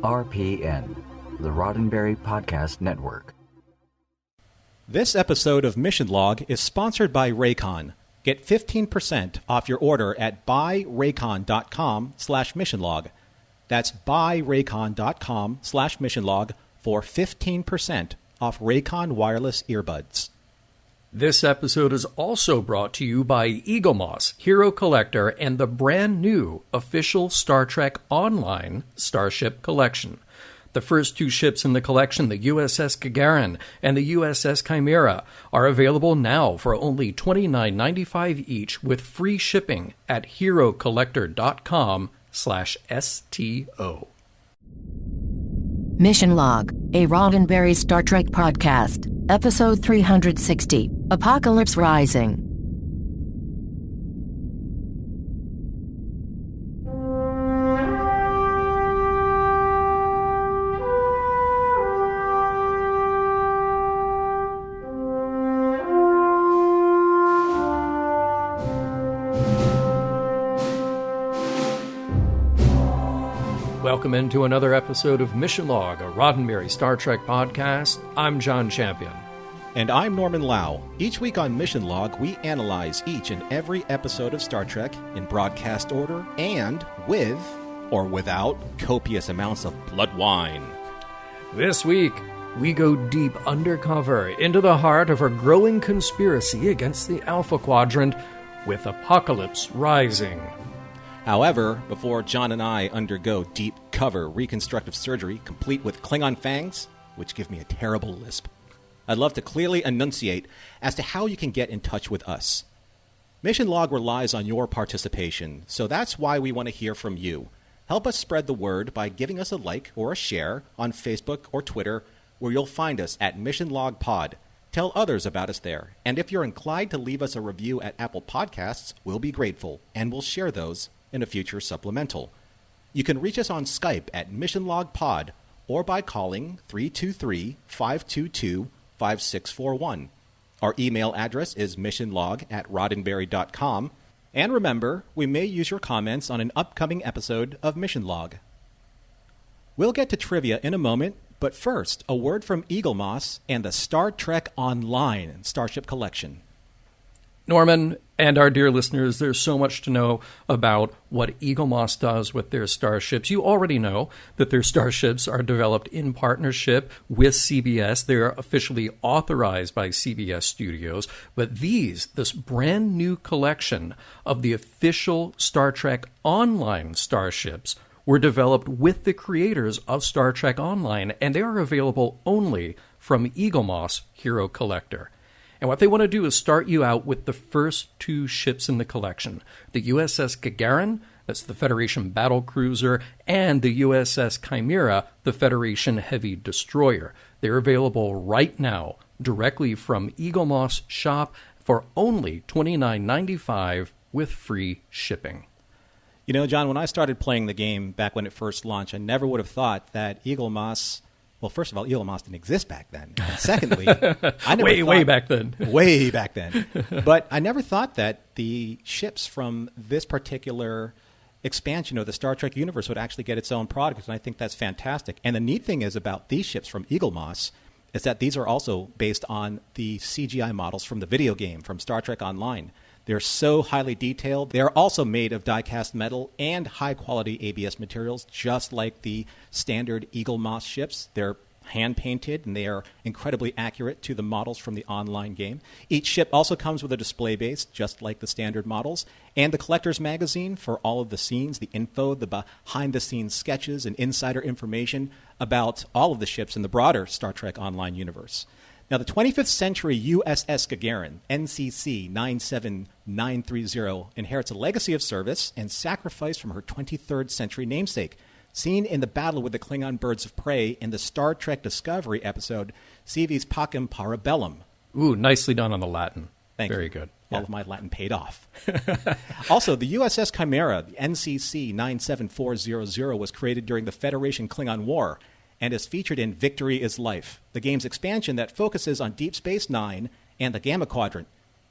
RPN, the Roddenberry Podcast Network. This episode of Mission Log is sponsored by Raycon. Get 15% off your order at buyraycon.com/missionlog. That's buyraycon.com/missionlog for 15% off Raycon wireless earbuds. This episode is also brought to you by Eaglemoss, Hero Collector, and the brand new official Star Trek Online Starship Collection. The first two ships in the collection, the USS Gagarin and the USS Chimera, are available now for only $29.95 each with free shipping at herocollector.com/STO. Mission Log, a Roddenberry Star Trek podcast, Episode 360, Apocalypse Rising. Welcome into another episode of Mission Log, a Roddenberry Star Trek podcast. I'm John Champion. And I'm Norman Lau. Each week on Mission Log, we analyze each and every episode of Star Trek in broadcast order and with, or without, copious amounts of blood wine. This week, we go deep undercover into the heart of a growing conspiracy against the Alpha Quadrant with Apocalypse Rising. However, before John and I undergo deep cover reconstructive surgery complete with Klingon fangs, which give me a terrible lisp, I'd love to clearly enunciate as to how you can get in touch with us. Mission Log relies on your participation, so that's why we want to hear from you. Help us spread the word by giving us a like or a share on Facebook or Twitter, where you'll find us at Mission Log Pod. Tell others about us there, and if you're inclined to leave us a review at Apple Podcasts, we'll be grateful, and we'll share those in a future supplemental. You can reach us on Skype at Mission Log Pod or by calling 323-522-5641. Our email address is missionlog@roddenberry.com. And remember, we may use your comments on an upcoming episode of Mission Log. We'll get to trivia in a moment, but first, a word from Eaglemoss and the Star Trek Online Starship Collection. Norman and our dear listeners, there's so much to know about what Eaglemoss does with their starships. You already know that their starships are developed in partnership with CBS. They're officially authorized by CBS Studios. But this brand new collection of the official Star Trek Online starships were developed with the creators of Star Trek Online, and they are available only from Eaglemoss Hero Collector. And what they want to do is start you out with the first two ships in the collection, the USS Gagarin, that's the Federation battle cruiser, and the USS Chimera, the Federation heavy destroyer. They're available right now directly from Eaglemoss shop for only $29.95 with free shipping. You know, John, when I started playing the game back when it first launched, I never would have thought that Eaglemoss... Well, first of all, Eaglemoss didn't exist back then. And secondly, I never way back then. Way back then. But I never thought that the ships from this particular expansion of the Star Trek universe would actually get its own product, and I think that's fantastic. And the neat thing is about these ships from Eaglemoss is that these are also based on the CGI models from the video game, from Star Trek Online. They're so highly detailed. They're also made of die-cast metal and high-quality ABS materials, just like the standard Eaglemoss ships. They're hand-painted, and they are incredibly accurate to the models from the online game. Each ship also comes with a display base, just like the standard models, and the collector's magazine for all of the scenes, the info, the behind-the-scenes sketches, and insider information about all of the ships in the broader Star Trek Online universe. Now, the 25th century USS Gagarin, NCC 97930, inherits a legacy of service and sacrifice from her 23rd century namesake, seen in the battle with the Klingon birds of prey in the Star Trek Discovery episode, Civis Pacem Parabellum. Ooh, nicely done on the Latin. Thank you. Very good. All of my Latin paid off. Also, the USS Chimera, the NCC 97400, was created during the Federation Klingon War and is featured in Victory is Life, the game's expansion that focuses on Deep Space Nine and the Gamma Quadrant.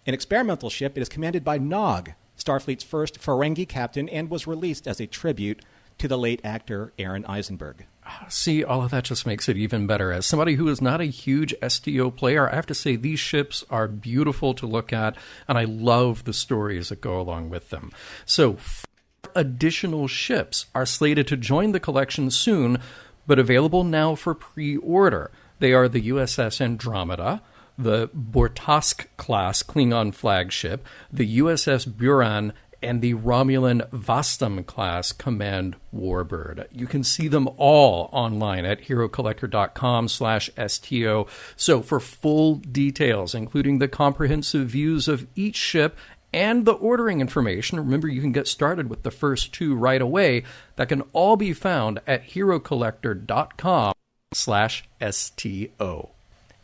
An experimental ship, it is commanded by Nog, Starfleet's first Ferengi captain, and was released as a tribute to the late actor Aaron Eisenberg. See, all of that just makes it even better. As somebody who is not a huge STO player, I have to say these ships are beautiful to look at, and I love the stories that go along with them. So, 4 additional ships are slated to join the collection soon, but available now for pre-order. They are the USS Andromeda, the Bortask-class Klingon flagship, the USS Buran, and the Romulan Vastam-class Command Warbird. You can see them all online at herocollector.com/STO. So for full details, including the comprehensive views of each ship and the ordering information, remember you can get started with the first 2 right away. That can all be found at herocollector.com/STO.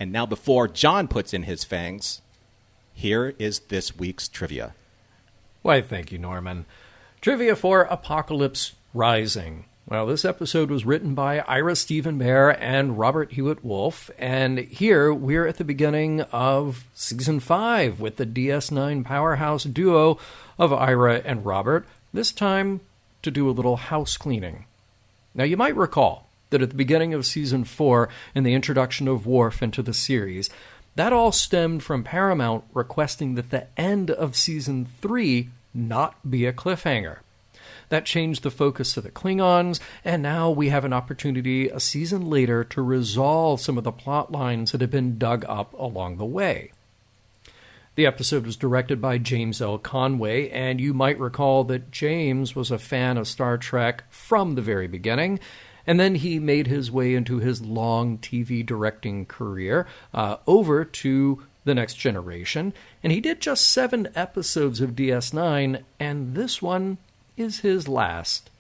And now before John puts in his fangs, here is this week's trivia. Why, thank you, Norman. Trivia for Apocalypse Rising. Well, this episode was written by Ira Stephen Bear and Robert Hewitt Wolf, and here we're at the beginning of Season 5 with the DS9 powerhouse duo of Ira and Robert, this time to do a little house cleaning. Now, you might recall that at the beginning of Season 4 and the introduction of Worf into the series, that all stemmed from Paramount requesting that the end of Season 3 not be a cliffhanger. That changed the focus of the Klingons, and now we have an opportunity a season later to resolve some of the plot lines that have been dug up along the way. The episode was directed by James L. Conway, and you might recall that James was a fan of Star Trek from the very beginning, and then he made his way into his long TV directing career over to The Next Generation, and he did just 7 episodes of DS9, and this one is his last.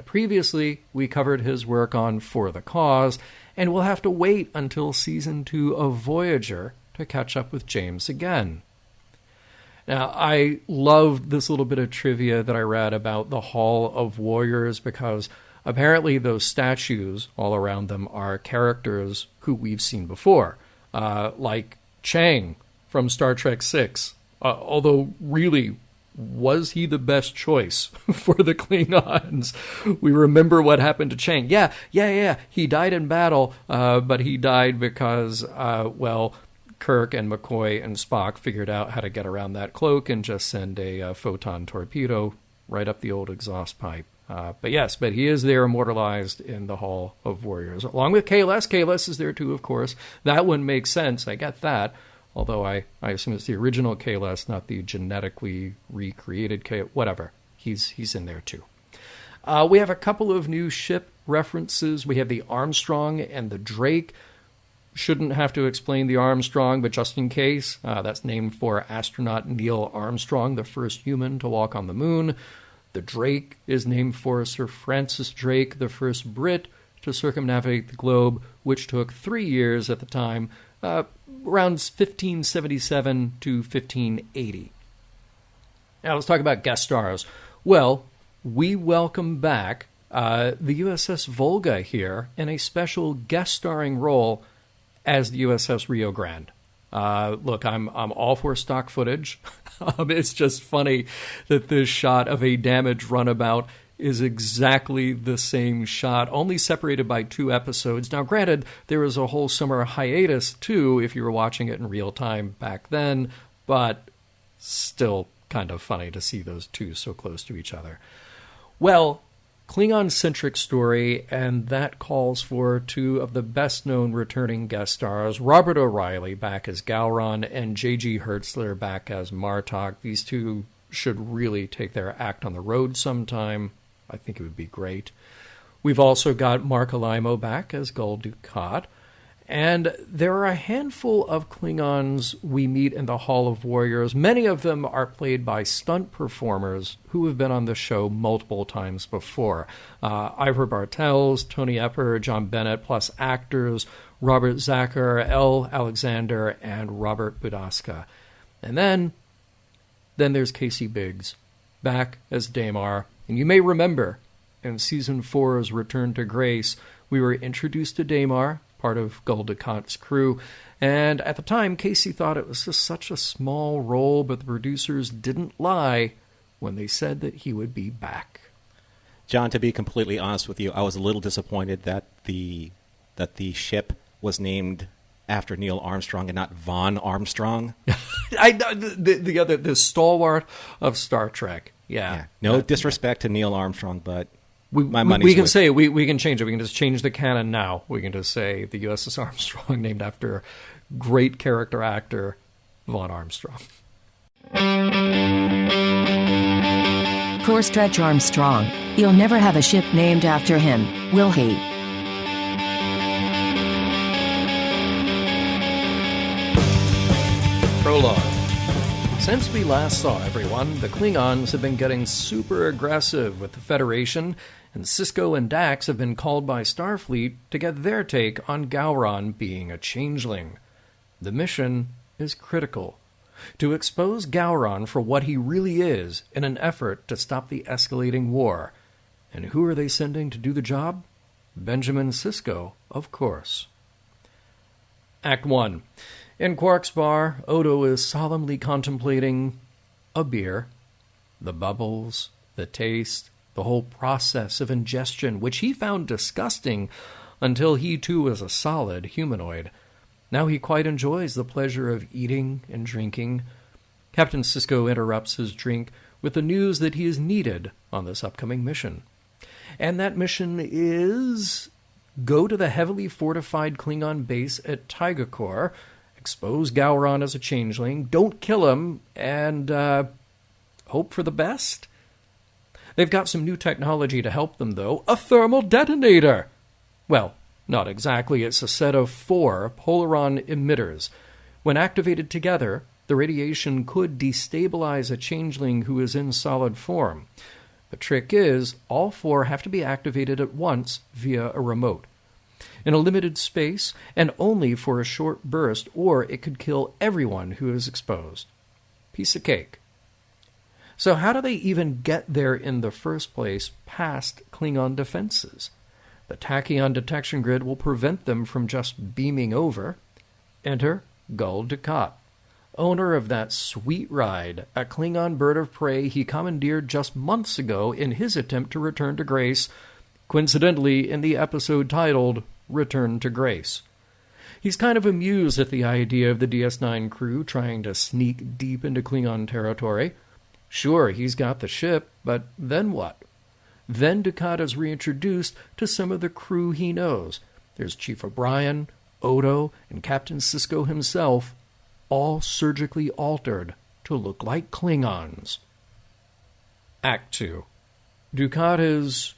Previously, we covered his work on For the Cause, and we'll have to wait until Season 2 of Voyager to catch up with James again. Now, I loved this little bit of trivia that I read about the Hall of Warriors because apparently those statues all around them are characters who we've seen before, like Chang from Star Trek VI. Although, really, was he the best choice for the Klingons? We remember what happened to Chang. Yeah, he died in battle, but he died because, Kirk and McCoy and Spock figured out how to get around that cloak and just send a photon torpedo right up the old exhaust pipe. But he is there immortalized in the Hall of Warriors, along with Kahless. Kahless is there too, of course. That one makes sense. I get that. Although I assume it's the original Kahless, not the genetically recreated Kahless. Whatever. He's in there too. We have a couple of new ship references. We have the Armstrong and the Drake. Shouldn't have to explain the Armstrong, but just in case, that's named for astronaut Neil Armstrong, the first human to walk on the moon. The Drake is named for Sir Francis Drake, the first Brit to circumnavigate the globe, which took 3 years at the time, around 1577 to 1580. Now let's talk about guest stars. Well, we welcome back the USS Volga here in a special guest starring role as the USS Rio Grande. Look, I'm all for stock footage. It's just funny that this shot of a damaged runabout is exactly the same shot, only separated by 2 episodes. Now, granted, there was a whole summer hiatus, too, if you were watching it in real time back then, but still kind of funny to see those 2 so close to each other. Well, Klingon-centric story, and that calls for 2 of the best-known returning guest stars, Robert O'Reilly back as Gowron and J.G. Hertzler back as Martok. These 2 should really take their act on the road sometime. I think it would be great. We've also got Mark Alaimo back as Gul Dukat. And there are a handful of Klingons we meet in the Hall of Warriors. Many of them are played by stunt performers who have been on the show multiple times before. Ivor Bartels, Tony Epper, John Bennett, plus actors Robert Zacher, L. Alexander, and Robert Budaska. And then there's Casey Biggs, back as Damar. And you may remember, in Season 4's Return to Grace, we were introduced to Damar, part of Gul Dukat's crew, and at the time, Casey thought it was just such a small role, but the producers didn't lie when they said that he would be back. John, to be completely honest with you, I was a little disappointed that the ship was named after Neil Armstrong and not Von Armstrong. The stalwart of Star Trek. Yeah. No disrespect to Neil Armstrong, but we can with... say we can change it. We can just change the canon now. We can just say the USS Armstrong named after great character actor Von Armstrong. Poor Stretch Armstrong. He'll never have a ship named after him, will he? Prologue. Since we last saw everyone, the Klingons have been getting super aggressive with the Federation, and Sisko and Dax have been called by Starfleet to get their take on Gowron being a changeling. The mission is critical. To expose Gowron for what he really is in an effort to stop the escalating war. And who are they sending to do the job? Benjamin Sisko, of course. Act 1. In Quark's bar, Odo is solemnly contemplating a beer. The bubbles, the taste, the whole process of ingestion, which he found disgusting until he too was a solid humanoid. Now he quite enjoys the pleasure of eating and drinking. Captain Sisko interrupts his drink with the news that he is needed on this upcoming mission. And that mission is go to the heavily fortified Klingon base at Tygerkor, expose Gowron as a changeling, don't kill him, and hope for the best. They've got some new technology to help them, though. A thermal detonator! Well, not exactly. It's a set of 4 Polaron emitters. When activated together, the radiation could destabilize a changeling who is in solid form. The trick is, all 4 have to be activated at once via a remote. In a limited space, and only for a short burst, or it could kill everyone who is exposed. Piece of cake. So how do they even get there in the first place past Klingon defenses? The tachyon detection grid will prevent them from just beaming over. Enter Gul Dukat, owner of that sweet ride, a Klingon bird of prey he commandeered just months ago in his attempt to return to Grace, coincidentally in the episode titled Return to Grace. He's kind of amused at the idea of the DS9 crew trying to sneak deep into Klingon territory. Sure, he's got the ship, but then what? Then Dukat is reintroduced to some of the crew he knows. There's Chief O'Brien, Odo, and Captain Sisko himself, all surgically altered to look like Klingons. Act 2. Dukat is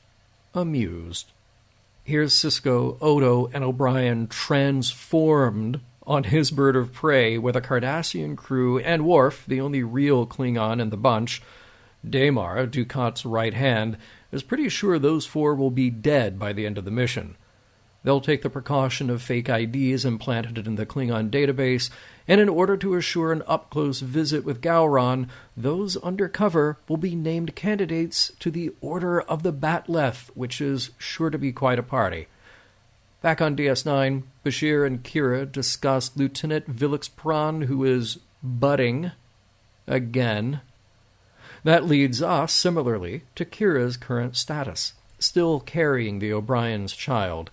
amused. Here's Sisko, Odo, and O'Brien transformed on his bird of prey with a Cardassian crew and Worf, the only real Klingon in the bunch. Daymar, Dukat's right hand, is pretty sure those 4 will be dead by the end of the mission. They'll take the precaution of fake IDs implanted in the Klingon database, and in order to assure an up-close visit with Gowron, those undercover will be named candidates to the Order of the Batleth, which is sure to be quite a party. Back on DS9, Bashir and Kira discuss Lieutenant Vilix Pran, who is budding again. That leads us, similarly, to Kira's current status, still carrying the O'Brien's child.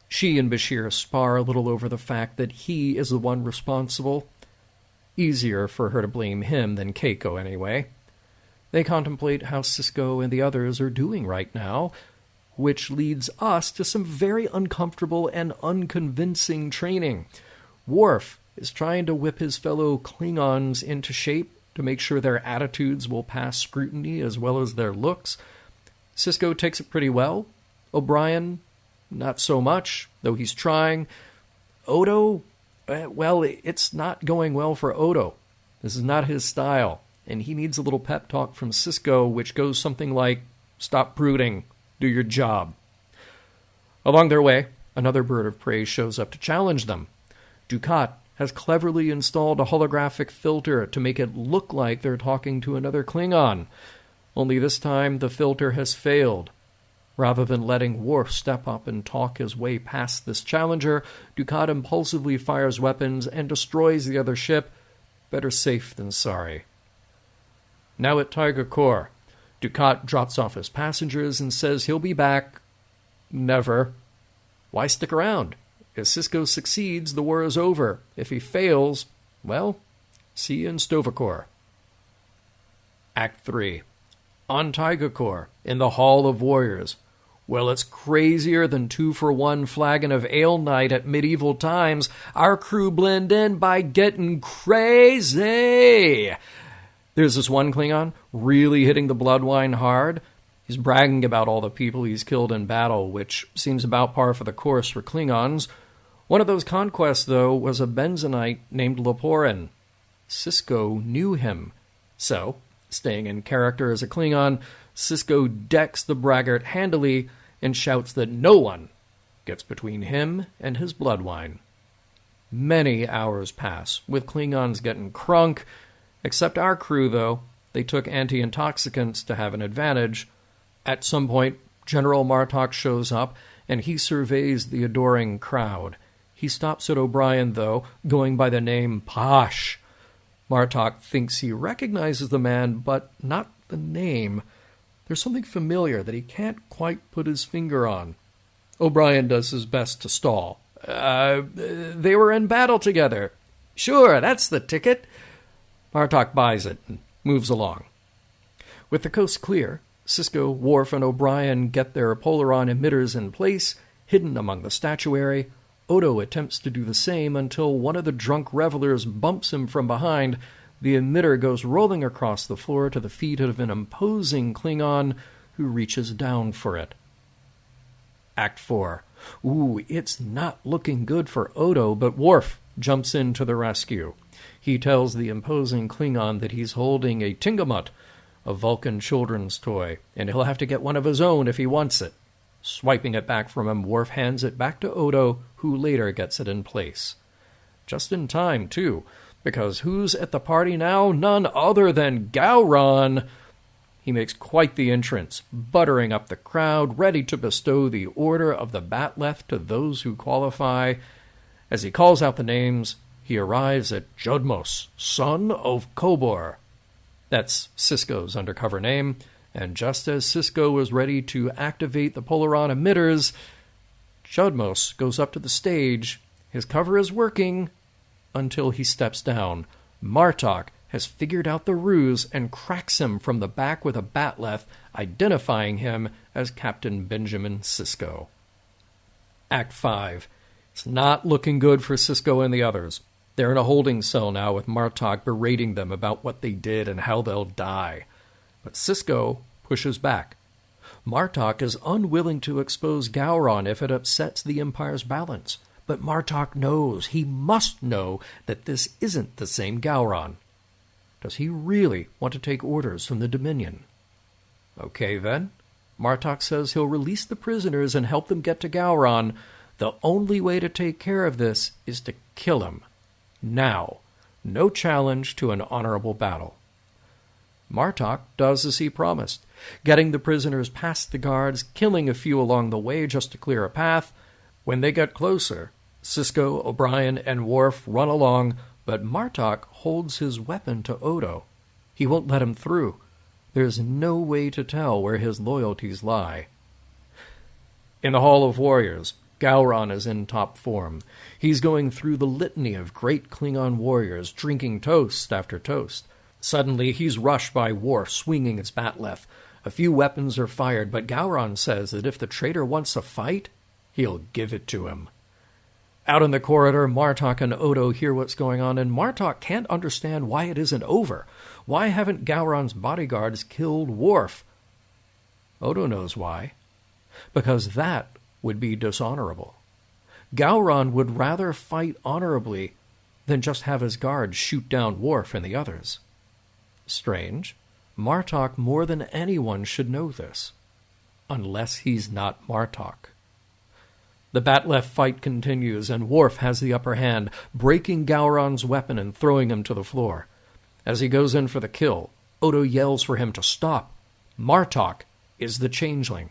She and Bashir spar a little over the fact that he is the one responsible. Easier for her to blame him than Keiko, anyway. They contemplate how Sisko and the others are doing right now, which leads us to some very uncomfortable and unconvincing training. Worf is trying to whip his fellow Klingons into shape to make sure their attitudes will pass scrutiny as well as their looks. Sisko takes it pretty well. O'Brien, not so much, though he's trying. Odo, well, it's not going well for Odo. This is not his style, and he needs a little pep talk from Sisko, which goes something like, "Stop brooding, do your job." Along their way, another bird of prey shows up to challenge them. Dukat has cleverly installed a holographic filter to make it look like they're talking to another Klingon. Only this time, the filter has failed. Rather than letting Worf step up and talk his way past this challenger, Dukat impulsively fires weapons and destroys the other ship. Better safe than sorry. Now at Tygerkor, Dukat drops off his passengers and says he'll be back. Never. Why stick around? If Sisko succeeds, the war is over. If he fails, well, see you in Tovokor. Act 3. On Tigakor, in the Hall of Warriors. Well, it's crazier than 2-for-1 flagon of ale night at medieval times. Our crew blend in by getting crazy. There's this one Klingon really hitting the blood wine hard. He's bragging about all the people he's killed in battle, which seems about par for the course for Klingons. One of those conquests, though, was a Benzonite named Leporin. Sisko knew him. So, staying in character as a Klingon, Sisko decks the braggart handily and shouts that no one gets between him and his blood wine. Many hours pass, with Klingons getting crunk, except our crew, though. They took anti-intoxicants to have an advantage. At some point, General Martok shows up, and he surveys the adoring crowd. He stops at O'Brien, though, going by the name Posh. Martok thinks he recognizes the man, but not the name. There's something familiar that he can't quite put his finger on. O'Brien does his best to stall. They were in battle together. Sure, that's the ticket. Martok buys it and moves along. With the coast clear, Sisko, Worf, and O'Brien get their Polaron emitters in place, hidden among the statuary. Odo attempts to do the same until one of the drunk revelers bumps him from behind. The emitter goes rolling across the floor to the feet of an imposing Klingon who reaches down for it. Act 4. Ooh, it's not looking good for Odo, but Worf jumps in to the rescue. He tells the imposing Klingon that he's holding a Tingamut, a Vulcan children's toy, and he'll have to get one of his own if he wants it. Swiping it back from him, Worf hands it back to Odo, who later gets it in place. Just in time, too, because who's at the party now? None other than Gowron. He makes quite the entrance, buttering up the crowd, ready to bestow the Order of the Batleth to those who qualify. As he calls out the names, he arrives at Jodmos, son of Kobor. That's Sisko's undercover name. And just as Sisko was ready to activate the Polaron emitters, Jodmos goes up to the stage. His cover is working until he steps down. Martok has figured out the ruse and cracks him from the back with a batleth, identifying him as Captain Benjamin Sisko. Act 5. It's not looking good for Sisko and the others. They're in a holding cell now with Martok berating them about what they did and how they'll die. But Sisko pushes back. Martok is unwilling to expose Gowron if it upsets the Empire's balance. But Martok knows, he must know, that this isn't the same Gowron. Does he really want to take orders from the Dominion? Okay, then. Martok says he'll release the prisoners and help them get to Gowron. The only way to take care of this is to kill him. Now. No challenge to an honorable battle. Martok does as he promised, getting the prisoners past the guards, killing a few along the way just to clear a path. When they get closer, Sisko, O'Brien, and Worf run along, but Martok holds his weapon to Odo. He won't let him through. There's no way to tell where his loyalties lie. In the Hall of Warriors, Gowron is in top form. He's going through the litany of great Klingon warriors, drinking toast after toast. Suddenly, he's rushed by Worf, swinging his batleth. A few weapons are fired, but Gowron says that if the traitor wants a fight, he'll give it to him. Out in the corridor, Martok and Odo hear what's going on, and Martok can't understand why it isn't over. Why haven't Gowron's bodyguards killed Worf? Odo knows why. Because that would be dishonorable. Gowron would rather fight honorably than just have his guards shoot down Worf and the others. Strange. Martok more than anyone should know this. Unless he's not Martok. The batleth fight continues, and Worf has the upper hand, breaking Gowron's weapon and throwing him to the floor. As he goes in for the kill, Odo yells for him to stop. Martok is the Changeling.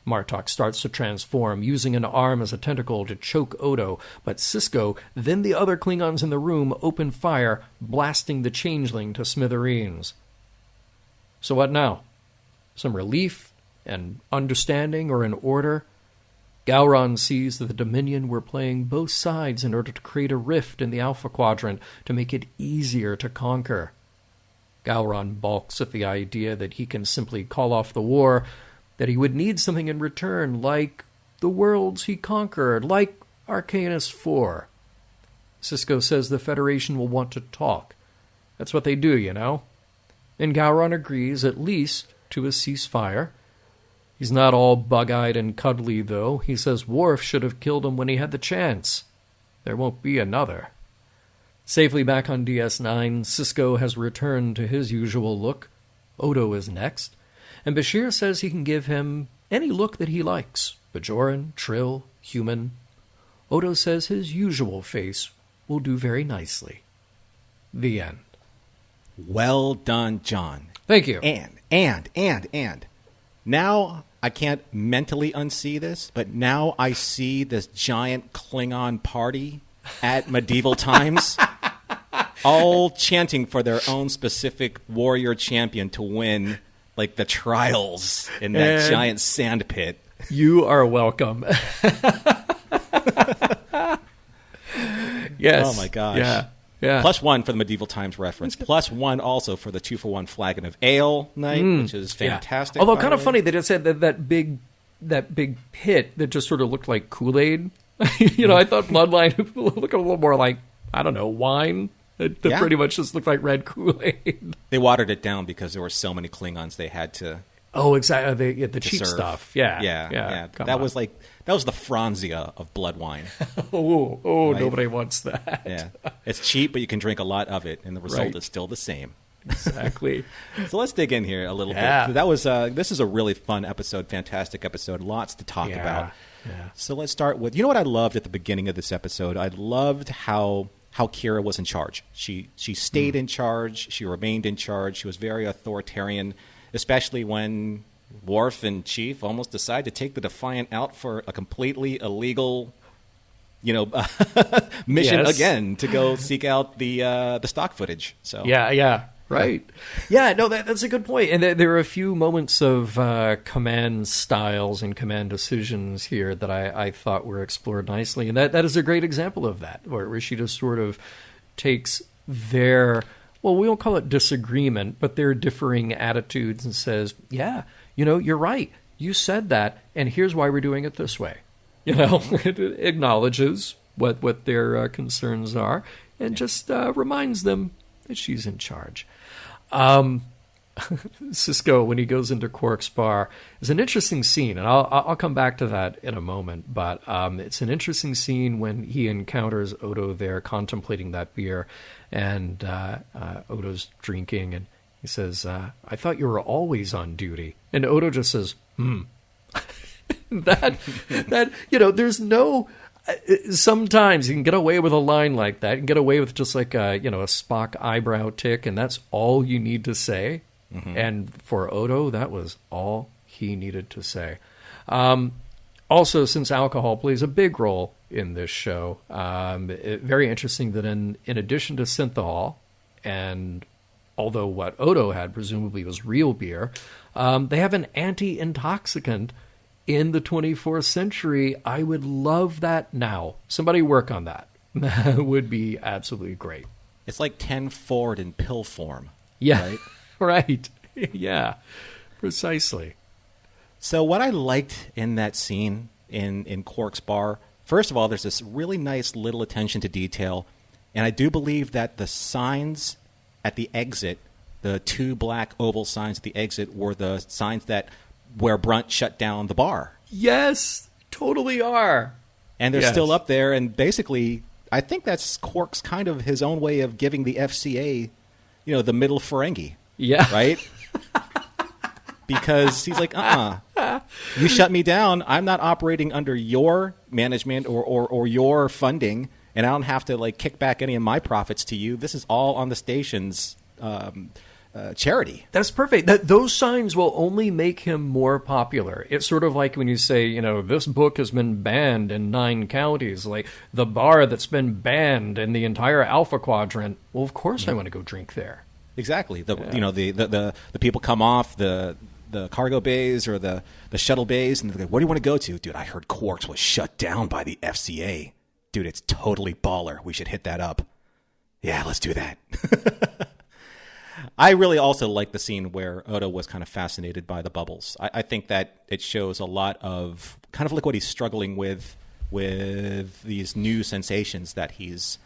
Martok starts to transform, using an arm as a tentacle to choke Odo, but Sisko, then the other Klingons in the room, open fire, blasting the Changeling to smithereens. So what now? some relief, an understanding, or an order. Gowron sees that the Dominion were playing both sides in order to create a rift in the Alpha Quadrant to make it easier to conquer. Gowron balks at the idea that he can simply call off the war, that he would need something in return, like the worlds he conquered, like Arcanus IV. Sisko says the Federation will want to talk. That's what they do, you know. And Gowron agrees, at least, to a ceasefire. He's not all bug-eyed and cuddly, though. He says Worf should have killed him when he had the chance. There won't be another. Safely back on DS9, Sisko has returned to his usual look. Odo is next. And Bashir says he can give him any look that he likes. Bajoran, Trill, human. Odo says his usual face will do very nicely. The end. Well done, John. Thank you. And. Now, I can't mentally unsee this, but now I see this giant Klingon party at medieval times, all chanting for their own specific warrior champion to win, like, the trials in that giant sand pit. You are welcome. Yes. Oh, my gosh. Yeah. Yeah. +1 for the medieval times reference. +1 also for the 2-for-1 flagon of ale night, which is fantastic. Yeah. Although kind of funny that it said that big pit that just sort of looked like Kool-Aid. You know, I thought Bloodline looked a little more like, I don't know, wine. It pretty much just looked like red Kool-Aid. They watered it down because there were so many Klingons they had to. Oh, exactly. The cheap serve. Stuff. Yeah. Yeah. That was the Franzia of blood wine. Right? Nobody wants that. Yeah. It's cheap, but you can drink a lot of it, and the result is still the same. Exactly. So let's dig in here a little bit. That was this is a really fun episode, fantastic episode, lots to talk about. Yeah. So let's start with, you know what I loved at the beginning of this episode? I loved how Kira was in charge. She stayed in charge. She remained in charge. She was very authoritarian, especially when Worf and Chief almost decide to take the Defiant out for a completely illegal, mission again to go seek out the stock footage. So right. Yeah, no, that's a good point. And there are a few moments of command styles and command decisions here that I thought were explored nicely. And that is a great example of that, where she just sort of takes their, well, we won't call it disagreement, but their differing attitudes and says, yeah, you're right. You said that, and here's why we're doing it this way. It acknowledges what their concerns are and just reminds them that she's in charge. Sisko, when he goes into Quark's bar, is an interesting scene, and I'll come back to that in a moment, but it's an interesting scene when he encounters Odo there contemplating that beer, and Odo's drinking, and he says, I thought you were always on duty. And Odo just says, that there's no... Sometimes you can get away with a line like that. You can get away with just like a Spock eyebrow tick, and that's all you need to say. Mm-hmm. And for Odo, that was all he needed to say. Also, since alcohol plays a big role in this show, very interesting that in addition to synthahol, and although what Odo had presumably was real beer, they have an anti-intoxicant in the 24th century. I would love that now. Somebody work on that. That would be absolutely great. It's like 10 Ford in pill form. Yeah, right? Right. Yeah, precisely. So what I liked in that scene in Quark's bar, first of all, there's this really nice little attention to detail. And I do believe that the signs at the exit, the two black oval signs at the exit, were the signs where Brunt shut down the bar. Yes, totally are. And they're still up there, and basically, I think that's Quark's kind of his own way of giving the FCA, the middle Ferengi. Yeah. Right? Because he's like, you shut me down, I'm not operating under your management or your funding, and I don't have to kick back any of my profits to you. This is all on the station's charity. That's perfect. Those signs will only make him more popular. It's sort of like when you say, this book has been banned in 9 counties, like the bar that's been banned in the entire Alpha Quadrant. Well, of course I want to go drink there. Exactly. The people come off, the the cargo bays or the shuttle bays, and they're like, "What do you want to go to?" Dude, I heard Quarks was shut down by the FCA. Dude, it's totally baller. We should hit that up. Yeah, let's do that. I really also like the scene where Odo was kind of fascinated by the bubbles. I think that it shows a lot of kind of like what he's struggling with these new sensations that he's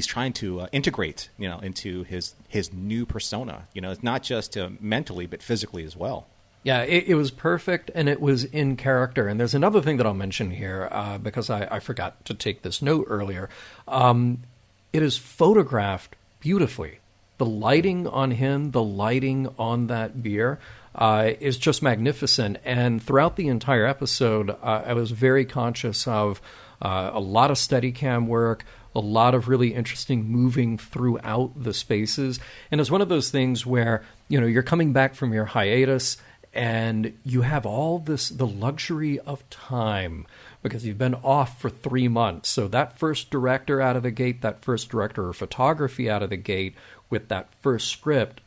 trying to integrate, into his new persona. It's not just mentally, but physically as well. Yeah, it was perfect, and it was in character. And there's another thing that I'll mention here, because I forgot to take this note earlier. It is photographed beautifully. The lighting on him, the lighting on that beer is just magnificent. And throughout the entire episode, I was very conscious of a lot of Steadicam work, a lot of really interesting moving throughout the spaces. And it's one of those things where, you're coming back from your hiatus and you have all the luxury of time because you've been off for 3 months. So that first director out of the gate, that first director of photography out of the gate with that first script,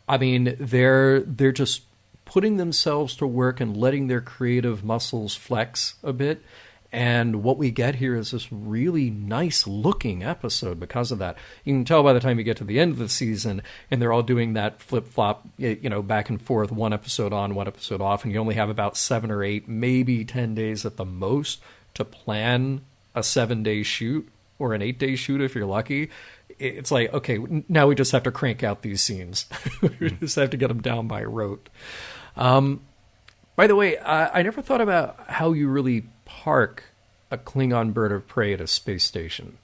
they're just putting themselves to work and letting their creative muscles flex a bit. And what we get here is this really nice looking episode because of that. You can tell by the time you get to the end of the season and they're all doing that flip-flop, back and forth, one episode on, one episode off, and you only have about 7 or 8, maybe 10 days at the most to plan a 7-day shoot or an 8-day shoot if you're lucky. It's like, okay, now we just have to crank out these scenes. We just have to get them down by rote. By the way, I never thought about how you really park a Klingon bird of prey at a space station.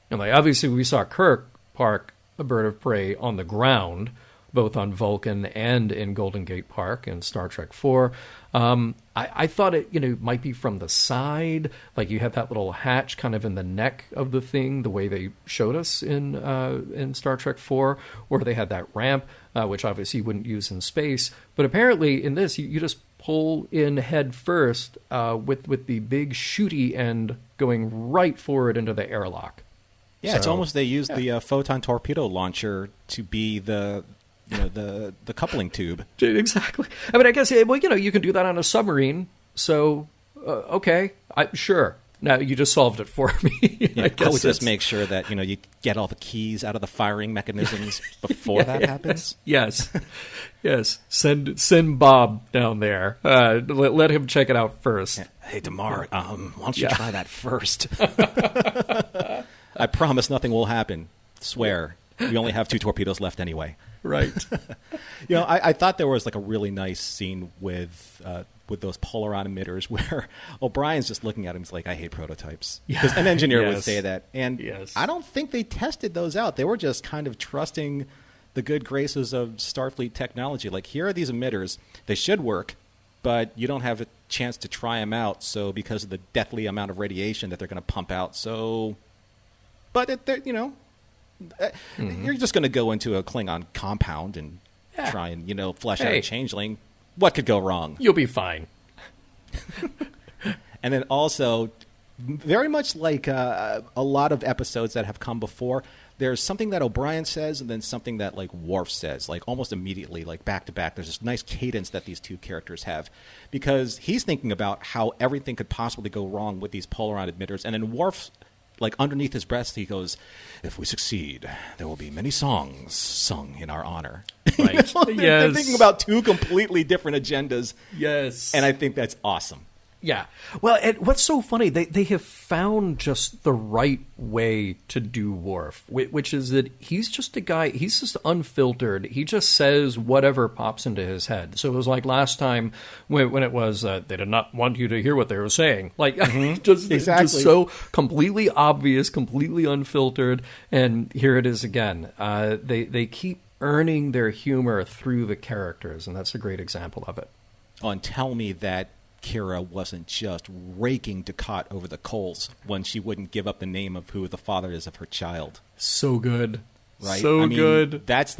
And obviously we saw Kirk park a bird of prey on the ground, both on Vulcan and in Golden Gate Park in Star Trek IV. I thought it might be from the side, like you have that little hatch kind of in the neck of the thing, the way they showed us in Star Trek IV, or they had that ramp, which obviously you wouldn't use in space. But apparently in this, you just pull in head first with the big shooty end going right forward into the airlock. Yeah, it's almost they used the photon torpedo launcher to be the coupling tube. Exactly. I guess, you can do that on a submarine. So, okay, sure. Now you just solved it for me. I would just make sure that you get all the keys out of the firing mechanisms before that happens. Yes. Send Bob down there. Let him check it out first. Hey, Damar, why don't you try that first? I promise nothing will happen. Swear. We only have 2 torpedoes left anyway. Right. I thought there was a really nice scene with those polaron emitters where O'Brien's just looking at him. He's like, I hate prototypes. Because an engineer would say that. And I don't think they tested those out. They were just kind of trusting the good graces of Starfleet technology. Like, here are these emitters. They should work, but you don't have a chance to try them out. So because of the deathly amount of radiation that they're going to pump out. So, but you're just going to go into a Klingon compound and try and, flesh out a changeling. What could go wrong? You'll be fine. And then also, very much like a lot of episodes that have come before, there's something that O'Brien says and then something that Worf says, almost immediately, back to back. There's this nice cadence that these two characters have because he's thinking about how everything could possibly go wrong with these polaron emitters. And then Worf, underneath his breath, he goes, if we succeed, there will be many songs sung in our honor. Right. They're thinking about 2 completely different agendas. Yes. And I think that's awesome. Yeah. Well, what's so funny, they have found just the right way to do Worf, which is that he's just a guy, he's just unfiltered. He just says whatever pops into his head. So it was like last time when it was, they did not want you to hear what they were saying. Just so completely obvious, completely unfiltered. And here it is again. They keep earning their humor through the characters, and that's a great example of it. Oh, and tell me that Kira wasn't just raking Ducat over the coals when she wouldn't give up the name of who the father is of her child. So good. Right? So good. That's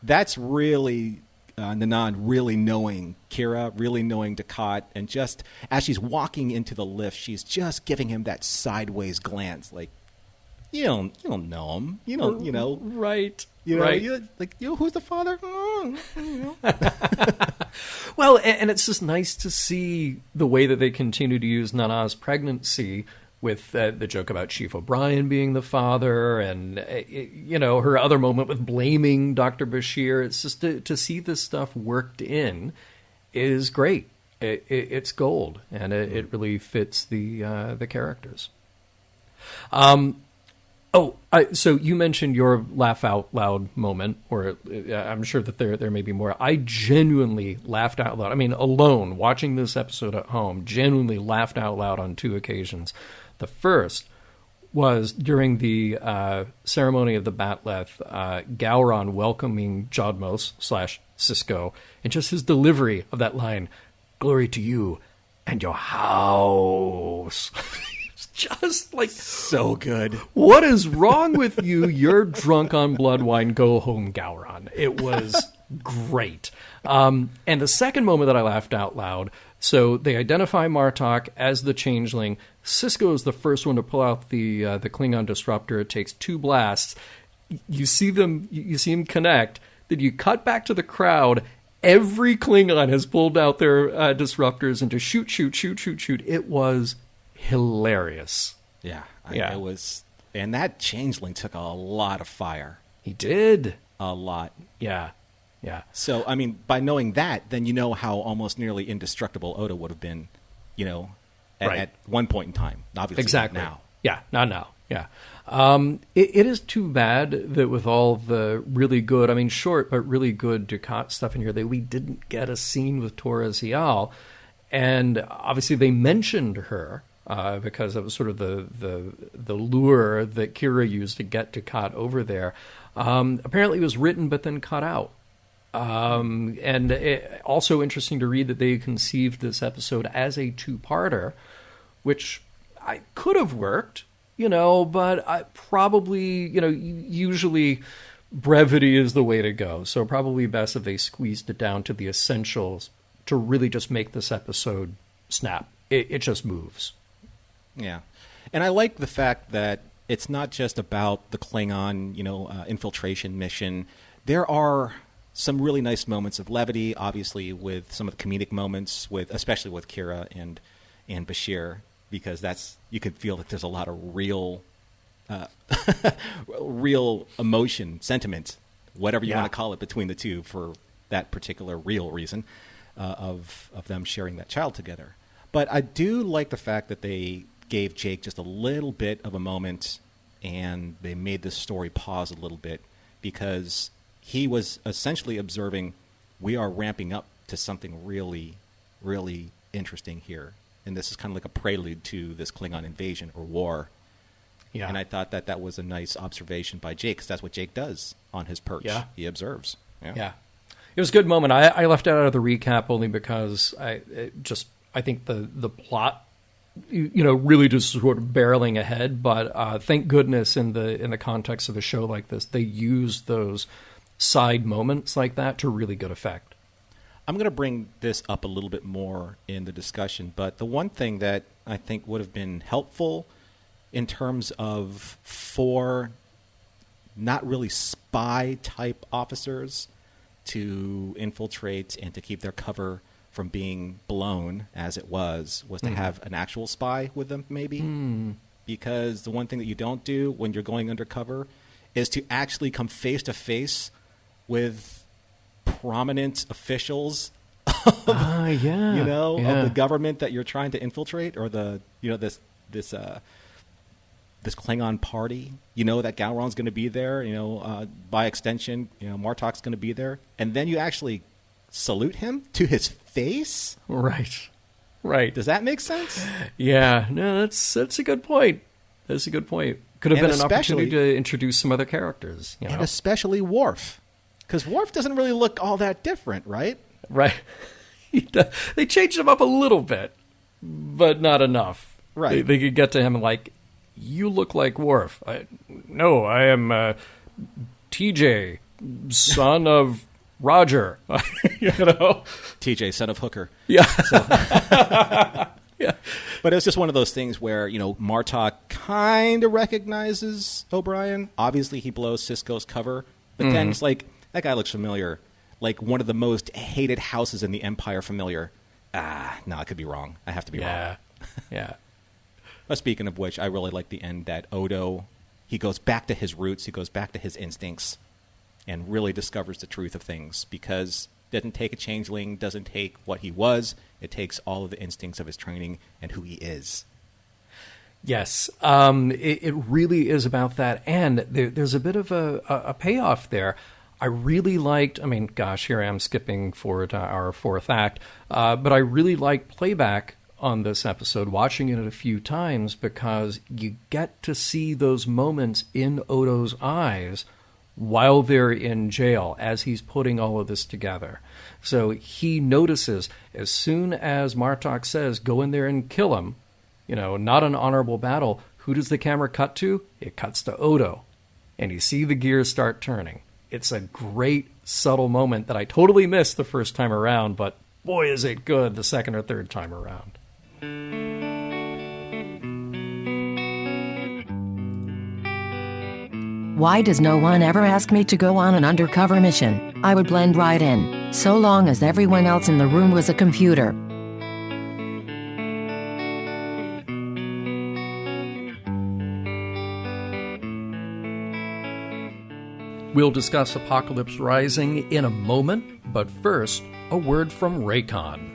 that's really Nanan really knowing Kira, really knowing Ducat, and just as she's walking into the lift, she's just giving him that sideways glance, you don't know him. You don't, Right. Right. Who's the father? Well, and it's just nice to see the way that they continue to use Nana's pregnancy with the joke about Chief O'Brien being the father and, her other moment with blaming Dr. Bashir. It's just to see this stuff worked in is great. It's gold, and it really fits the characters. So you mentioned your laugh out loud moment, or I'm sure that there may be more. I genuinely laughed out loud. I mean, alone, watching this episode at home, genuinely laughed out loud on 2 occasions. The first was during the ceremony of the Batleth, Gowron welcoming Jodmos / Sisko, and just his delivery of that line, "Glory to you and your house." Just like so good. What is wrong with you? You're drunk on blood wine. Go home, Gowron. It was great. And the second moment that I laughed out loud, so they identify Martok as the Changeling. Sisko is the first one to pull out the Klingon disruptor. It takes 2 blasts. You see him connect. Then you cut back to the crowd. Every Klingon has pulled out their disruptors and to shoot. It was hilarious. Yeah. It was, and that Changeling took a lot of fire. He did. A lot. Yeah. So, I mean, by knowing that, then you know how almost nearly indestructible Odo would have been, at one point in time. Obviously, exactly. Not now. Yeah, not now. Yeah. It is too bad that with all the really good, I mean, short but really good Dukat stuff in here, that we didn't get a scene with Torres Zial. And obviously they mentioned her because it was sort of the lure that Kira used to get Dukat over there. Apparently it was written but then cut out. Also interesting to read that they conceived this episode as a 2-parter, which I could have worked, but I probably, usually brevity is the way to go. So probably best if they squeezed it down to the essentials to really just make this episode snap. It just moves. Yeah. And I like the fact that it's not just about the Klingon, infiltration mission. There are some really nice moments of levity, obviously, with some of the comedic moments, especially with Kira and Bashir, because you could feel that there's a lot of real emotion, sentiment, whatever you want to call it, between the two for that particular real reason of them sharing that child together. But I do like the fact that they gave Jake just a little bit of a moment, and they made this story pause a little bit, because he was essentially observing, we are ramping up to something really, really interesting here. And this is kind of like a prelude to this Klingon invasion or war. Yeah. And I thought that was a nice observation by Jake, because that's what Jake does on his perch. Yeah. He observes. Yeah. It was a good moment. I left it out of the recap only because I think the plot, really just sort of barreling ahead. But thank goodness in the context of a show like this, they use those side moments like that to really good effect. I'm going to bring this up a little bit more in the discussion, but the one thing that I think would have been helpful in terms of 4 not really spy-type officers to infiltrate and to keep their cover from being blown, as it was to have an actual spy with them, maybe. Because the one thing that you don't do when you're going undercover is to actually come face-to-face with prominent officials of, of the government that you're trying to infiltrate, or this Klingon party. That Gowron's going to be there. By extension, Martok's going to be there, and then you actually salute him to his face. Right. Does that make sense? Yeah. No, that's a good point. That's a good point. Could have been an opportunity to introduce some other characters. And especially Worf. Because Worf doesn't really look all that different, right? Right. They changed him up a little bit, but not enough. Right. They could get to him like, you look like Worf. No, I am TJ, son of Roger. TJ, son of Hooker. Yeah. Yeah. But it's just one of those things where, Martok kind of recognizes O'Brien. Obviously, he blows Sisko's cover. But then it's like, that guy looks familiar. Like one of the most hated houses in the Empire familiar. No, I could be wrong. I have to be wrong. Yeah. But speaking of which, I really like the end that Odo, he goes back to his roots. He goes back to his instincts and really discovers the truth of things, because it doesn't take a changeling, doesn't take what he was. It takes all of the instincts of his training and who he is. Yes, it really is about that. And there's a bit of a payoff there. I really liked, here I am skipping forward to our fourth act, but I really liked playback on this episode, watching it a few times, because you get to see those moments in Odo's eyes while they're in jail as he's putting all of this together. So he notices, as soon as Martok says, go in there and kill him, not an honorable battle, who does the camera cut to? It cuts to Odo. And you see the gears start turning. It's a great, subtle moment that I totally missed the first time around, but boy, is it good the second or third time around. Why does no one ever ask me to go on an undercover mission? I would blend right in, so long as everyone else in the room was a computer. We'll discuss Apocalypse Rising in a moment, but first, a word from Raycon.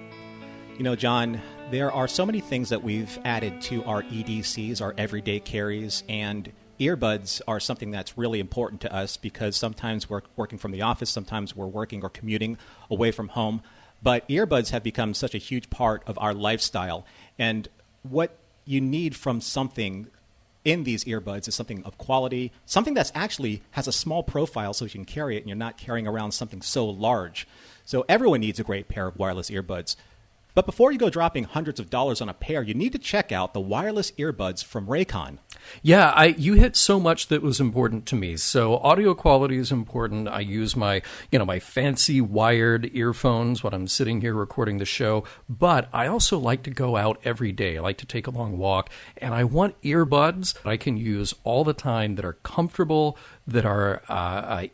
John, there are so many things that we've added to our EDCs, our everyday carries, and earbuds are something that's really important to us, because sometimes we're working from the office, sometimes we're working or commuting away from home. But earbuds have become such a huge part of our lifestyle. And what you need from something in these earbuds is something of quality, something that's actually has a small profile so you can carry it and you're not carrying around something so large. So everyone needs a great pair of wireless earbuds. But before you go dropping hundreds of dollars on a pair, you need to check out the wireless earbuds from Raycon. Yeah, you hit so much that was important to me. So audio quality is important. I use my fancy wired earphones when I'm sitting here recording the show. But I also like to go out every day. I like to take a long walk. And I want earbuds that I can use all the time, that are comfortable, that are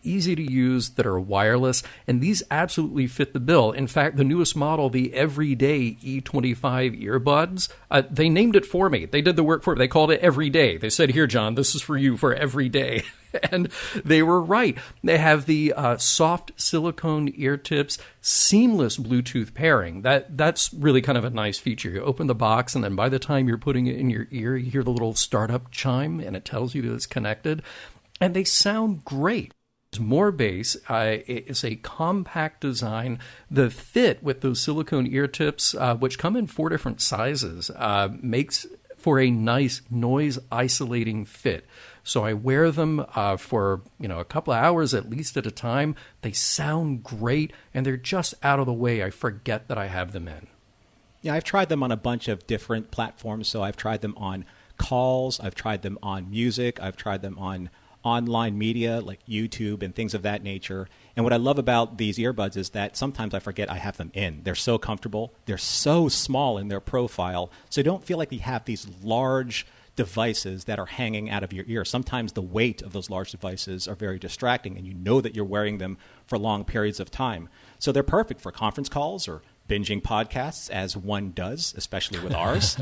easy to use, that are wireless. And these absolutely fit the bill. In fact, the newest model, the Everyday E25 earbuds, they named it for me. They did the work for me. They called it Everyday. They said, here, John, this is for you for every day. And they were right. They have the soft silicone ear tips, seamless Bluetooth pairing. That's really kind of a nice feature. You open the box, and then by the time you're putting it in your ear, you hear the little startup chime, and it tells you that it's connected. And they sound great. It's more bass. It's a compact design. The fit with those silicone ear tips, which come in 4 different sizes, makes for a nice noise-isolating fit. So I wear them for a couple of hours at least at a time. They sound great, and they're just out of the way. I forget that I have them in. Yeah, I've tried them on a bunch of different platforms. So I've tried them on calls. I've tried them on music. I've tried them on online media like YouTube and things of that nature. And what I love about these earbuds is that sometimes I forget I have them in. They're so comfortable. They're so small in their profile. So you don't feel like you have these large devices that are hanging out of your ear. Sometimes the weight of those large devices are very distracting, and you know that you're wearing them for long periods of time. So they're perfect for conference calls or binging podcasts, as one does, especially with ours.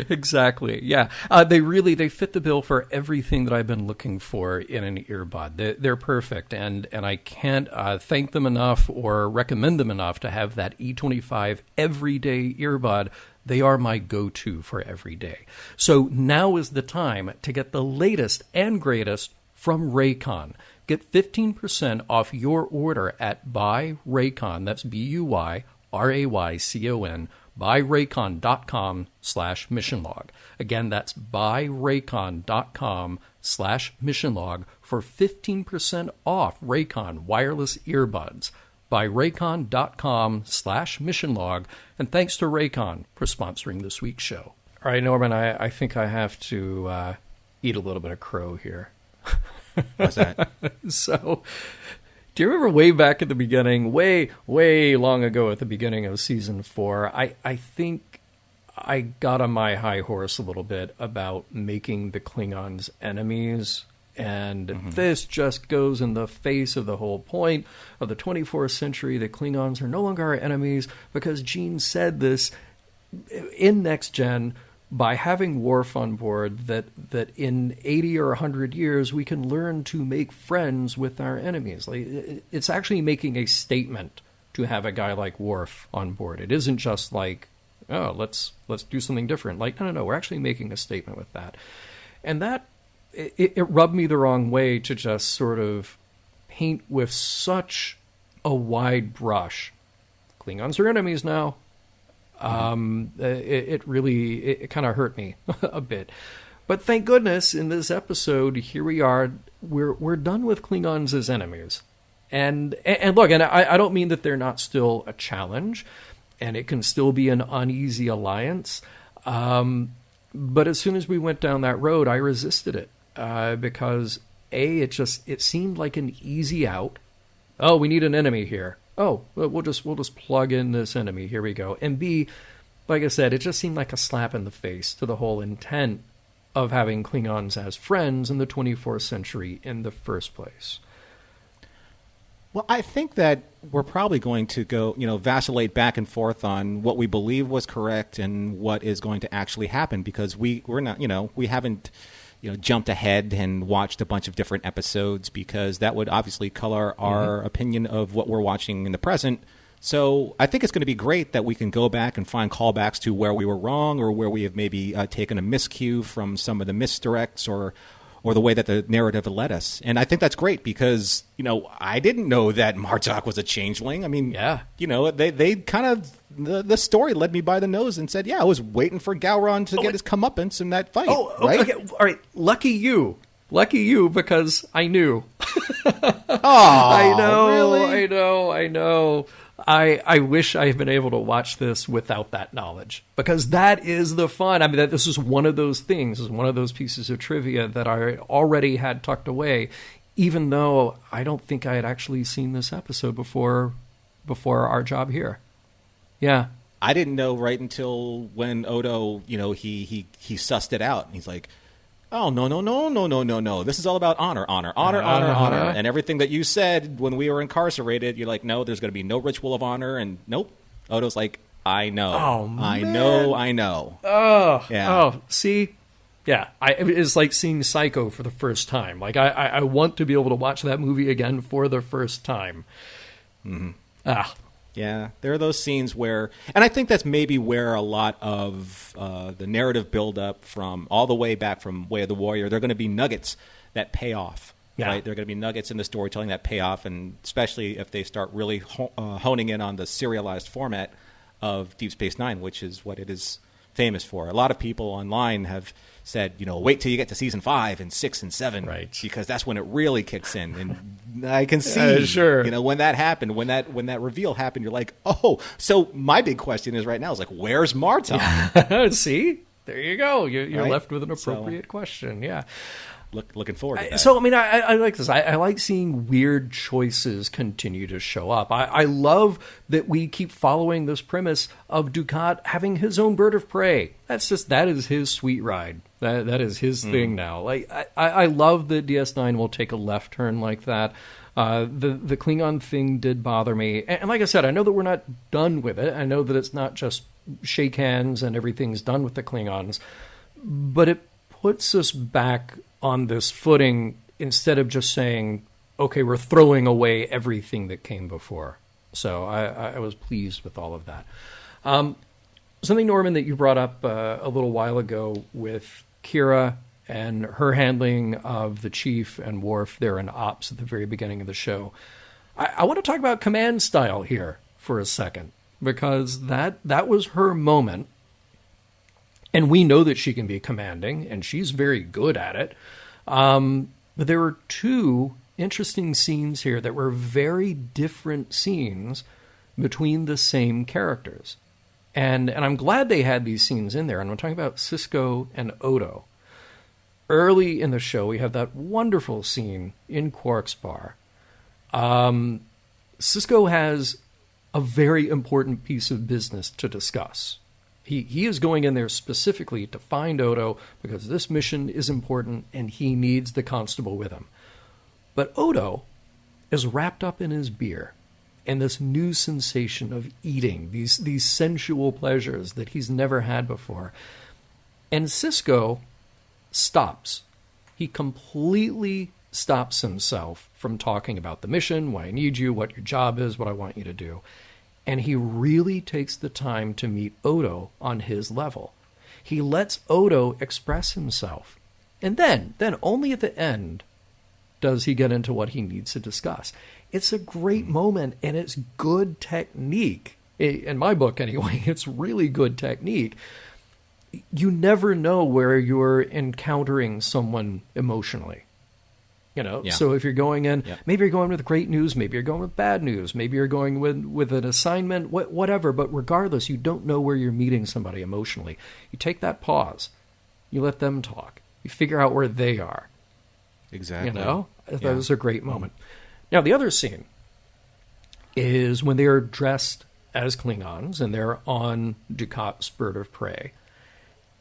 Exactly. Yeah. They fit the bill for everything that I've been looking for in an earbud. They're perfect. And I can't thank them enough or recommend them enough to have that E25 everyday earbud. They are my go-to for every day. So now is the time to get the latest and greatest from Raycon. Get 15% off your order at buyraycon, that's BUYRAYCON, buyraycon.com/missionlog. Again, that's buyraycon.com/missionlog for 15% off Raycon wireless earbuds. Buyraycon.com/missionlog. And thanks to Raycon for sponsoring this week's show. All right, Norman, I think I have to eat a little bit of crow here. What's that? So, Do you remember way back at the beginning, way long ago at the beginning of season 4, I think I got on my high horse a little bit about making the Klingons enemies, and this just goes in the face of the whole point of the 24th century. The Klingons are no longer our enemies because Gene said this in Next Gen, by having Worf on board, that in 80 or 100 years we can learn to make friends with our enemies. Like, it's actually making a statement to have a guy like Worf on board. It isn't just like, oh, let's do something different. Like, no, we're actually making a statement with that. And that, it rubbed me the wrong way to just sort of paint with such a wide brush. Klingons are enemies now. It really kind of hurt me a bit. But thank goodness in this episode, here we are, we're done with Klingons as enemies. And look, and I don't mean that they're not still a challenge, and it can still be an uneasy alliance. But as soon as we went down that road, I resisted it, because it seemed like an easy out. Oh, we need an enemy here. Oh, we'll just plug in this enemy. Here we go. And B, like I said, it just seemed like a slap in the face to the whole intent of having Klingons as friends in the 24th century in the first place. Well, I think that we're probably going to go, vacillate back and forth on what we believe was correct and what is going to actually happen, because we're not, we haven't, jumped ahead and watched a bunch of different episodes, because that would obviously color our opinion of what we're watching in the present. So I think it's going to be great that we can go back and find callbacks to where we were wrong, or where we have maybe taken a miscue from some of the misdirects, or the way that the narrative led us. And I think that's great, because, I didn't know that Martok was a changeling. I mean, yeah. They kind of, the story led me by the nose and said, yeah, I was waiting for Gowron to get his comeuppance in that fight. Oh, right? Okay. All right. Lucky you, because I knew. Oh, I know, really? I know. I wish I had been able to watch this without that knowledge, because that is the fun. I mean, this is one of those things, is one of those pieces of trivia that I already had tucked away, even though I don't think I had actually seen this episode before our job here. Yeah. I didn't know right until when Odo, he sussed it out, and he's like, oh, no. This is all about honor. And everything that you said when we were incarcerated, you're like, no, there's going to be no ritual of honor. And nope. Odo's like, I know. Oh, man. I know. Oh, yeah. Oh, see? Yeah. It's like seeing Psycho for the first time. Like, I want to be able to watch that movie again for the first time. Mm-hmm. Yeah, there are those scenes where, and I think that's maybe where a lot of the narrative buildup from all the way back from Way of the Warrior, they're going to be nuggets that pay off. Yeah. Right? They're going to be nuggets in the storytelling that pay off, and especially if they start really honing in on the serialized format of Deep Space Nine, which is what it is famous for. A lot of people online have said, wait till you get to season 5 and 6 and 7, right? Because that's when it really kicks in. And I can see, sure. When that happened, when that reveal happened, you're like, oh. So my big question is right now is like, where's Martok? See, there you go. You're right? left with an appropriate question. Yeah. Looking forward to that. So, I mean, I like this. I like seeing weird choices continue to show up. I love that we keep following this premise of Dukat having his own bird of prey. That is his sweet ride. That is his thing now. Like, I love that DS9 will take a left turn like that. The Klingon thing did bother me. And like I said, I know that we're not done with it. I know that it's not just shake hands and everything's done with the Klingons. But it puts us back on this footing instead of just saying, okay, we're throwing away everything that came before. So I was pleased with all of that. Something, Norman, that you brought up a little while ago with Kira and her handling of the Chief and Worf there in Ops at the very beginning of the show. I want to talk about command style here for a second, because that was her moment. And we know that she can be commanding, and she's very good at it. But there were two interesting scenes here that were very different scenes between the same characters. And I'm glad they had these scenes in there. And I'm talking about Sisko and Odo. Early in the show, we have that wonderful scene in Quark's bar. Sisko has a very important piece of business to discuss. He is going in there specifically to find Odo because this mission is important and he needs the constable with him. But Odo is wrapped up in his beer and this new sensation of eating, these sensual pleasures that he's never had before. And Sisko stops. He completely stops himself from talking about the mission, why I need you, what your job is, what I want you to do. And he really takes the time to meet Odo on his level. He lets Odo express himself. And then only at the end, does he get into what he needs to discuss. It's a great moment, and it's good technique. In my book, anyway, it's really good technique. You never know where you're encountering someone emotionally. So if you're going in, maybe you're going with great news, maybe you're going with bad news, maybe you're going with an assignment, whatever. But regardless, you don't know where you're meeting somebody emotionally. You take that pause. You let them talk. You figure out where they are. Exactly. That was a great moment. Now, the other scene is when they are dressed as Klingons and they're on Dukat's bird of prey.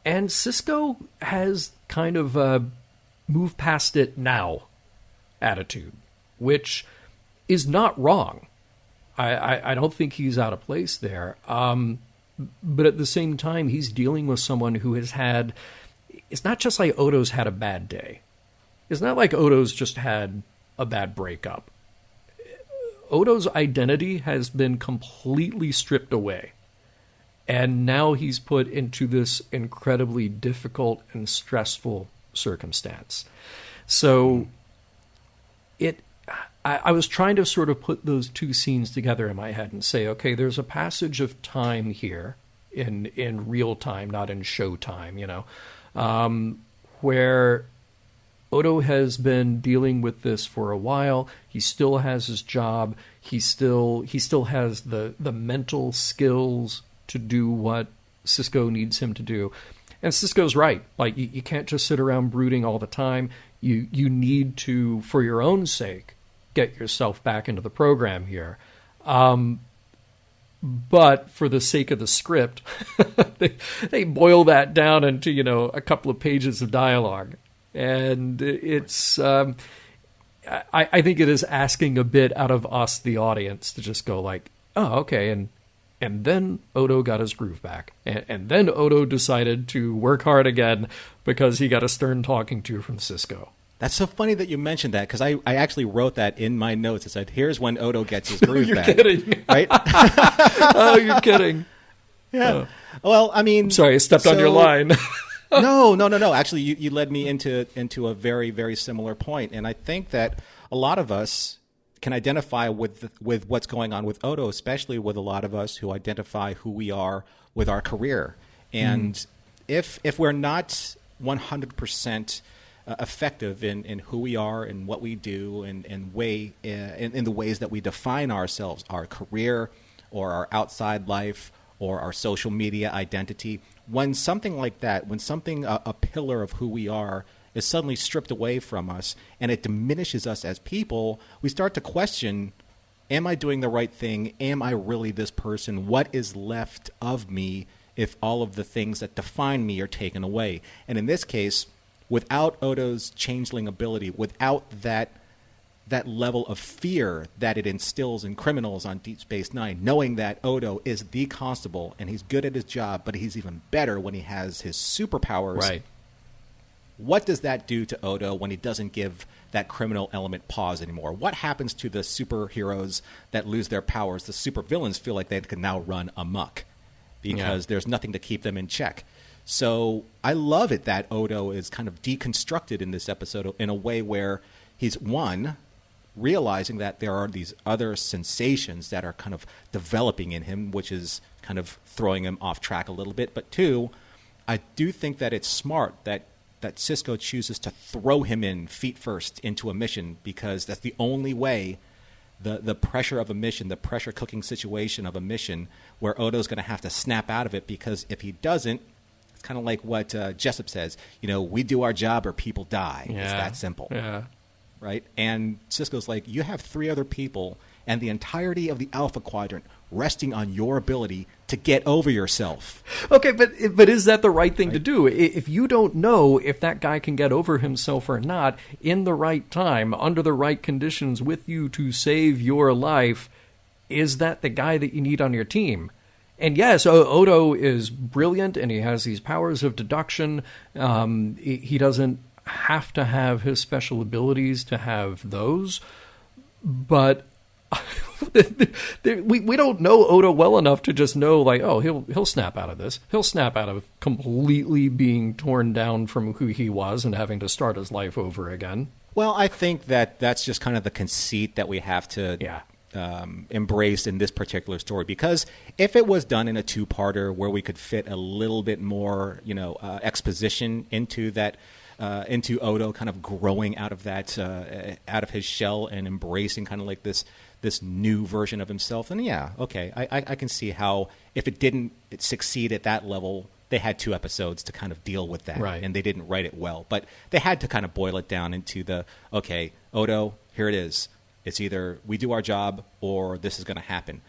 And Sisko has kind of move past it now attitude, which is not wrong. I don't think he's out of place there. But at the same time, he's dealing with someone who has had... It's not just like Odo's had a bad day. It's not like Odo's just had a bad breakup. Odo's identity has been completely stripped away. And now he's put into this incredibly difficult and stressful circumstance. So I was trying to sort of put those two scenes together in my head and say, okay, there's a passage of time here in real time, not in show time, where Odo has been dealing with this for a while. He still has his job. He still has the mental skills to do what Sisko needs him to do. And Sisko's right. Like, you can't just sit around brooding all the time. You need to, for your own sake, get yourself back into the program here. But for the sake of the script, they boil that down into, a couple of pages of dialogue. And it's, I think it is asking a bit out of us, the audience, to just go like, oh, okay, and then Odo got his groove back. And then Odo decided to work hard again because he got a stern talking to from Sisko. That's so funny that you mentioned that, because I actually wrote that in my notes. I said, here's when Odo gets his groove You're back. Kidding. Right? Oh, you're kidding. Yeah. Well, I mean... Sorry, I stepped on your line. No. Actually, you led me into a very, very similar point. And I think that a lot of us can identify with what's going on with Odo, especially with a lot of us who identify who we are with our career. And if we're not 100% effective in who we are and what we do and in the ways that we define ourselves, our career or our outside life or our social media identity, when something like that, when something, a pillar of who we are, is suddenly stripped away from us and it diminishes us as people, we start to question, am I doing the right thing? Am I really this person? What is left of me if all of the things that define me are taken away? And in this case, without Odo's changeling ability, without that level of fear that it instills in criminals on Deep Space Nine, knowing that Odo is the constable and he's good at his job, but he's even better when he has his superpowers. Right. What does that do to Odo when he doesn't give that criminal element pause anymore? What happens to the superheroes that lose their powers? The supervillains feel like they can now run amok because there's nothing to keep them in check. So I love it that Odo is kind of deconstructed in this episode in a way where he's, one, realizing that there are these other sensations that are kind of developing in him, which is kind of throwing him off track a little bit. But two, I do think that it's smart that Sisko chooses to throw him in feet first into a mission, because that's the only way the pressure of a mission, the pressure cooking situation of a mission where Odo's going to have to snap out of it, because if he doesn't, it's kind of like what Jessup says, we do our job or people die. Yeah. It's that simple. Yeah. right? And Sisko's like, you have 3 other people and the entirety of the Alpha Quadrant resting on your ability to get over yourself. Okay, but is that the right thing to do? If you don't know if that guy can get over himself or not in the right time, under the right conditions with you to save your life, is that the guy that you need on your team? And yes, Odo is brilliant, and he has these powers of deduction. He doesn't have to have his special abilities to have those, but we don't know Odo well enough to just know, like, oh, he'll snap out of this. He'll snap out of completely being torn down from who he was and having to start his life over again. Well, I think that's just kind of the conceit that we have to embrace in this particular story, because if it was done in a 2-parter where we could fit a little bit more, exposition into that, into Odo kind of growing out of that, out of his shell and embracing kind of like this new version of himself, then I can see how if it didn't succeed at that level, they had 2 episodes to kind of deal with that, right? And they didn't write it well, but they had to kind of boil it down into Odo, here it is. It's either we do our job or this is going to happen,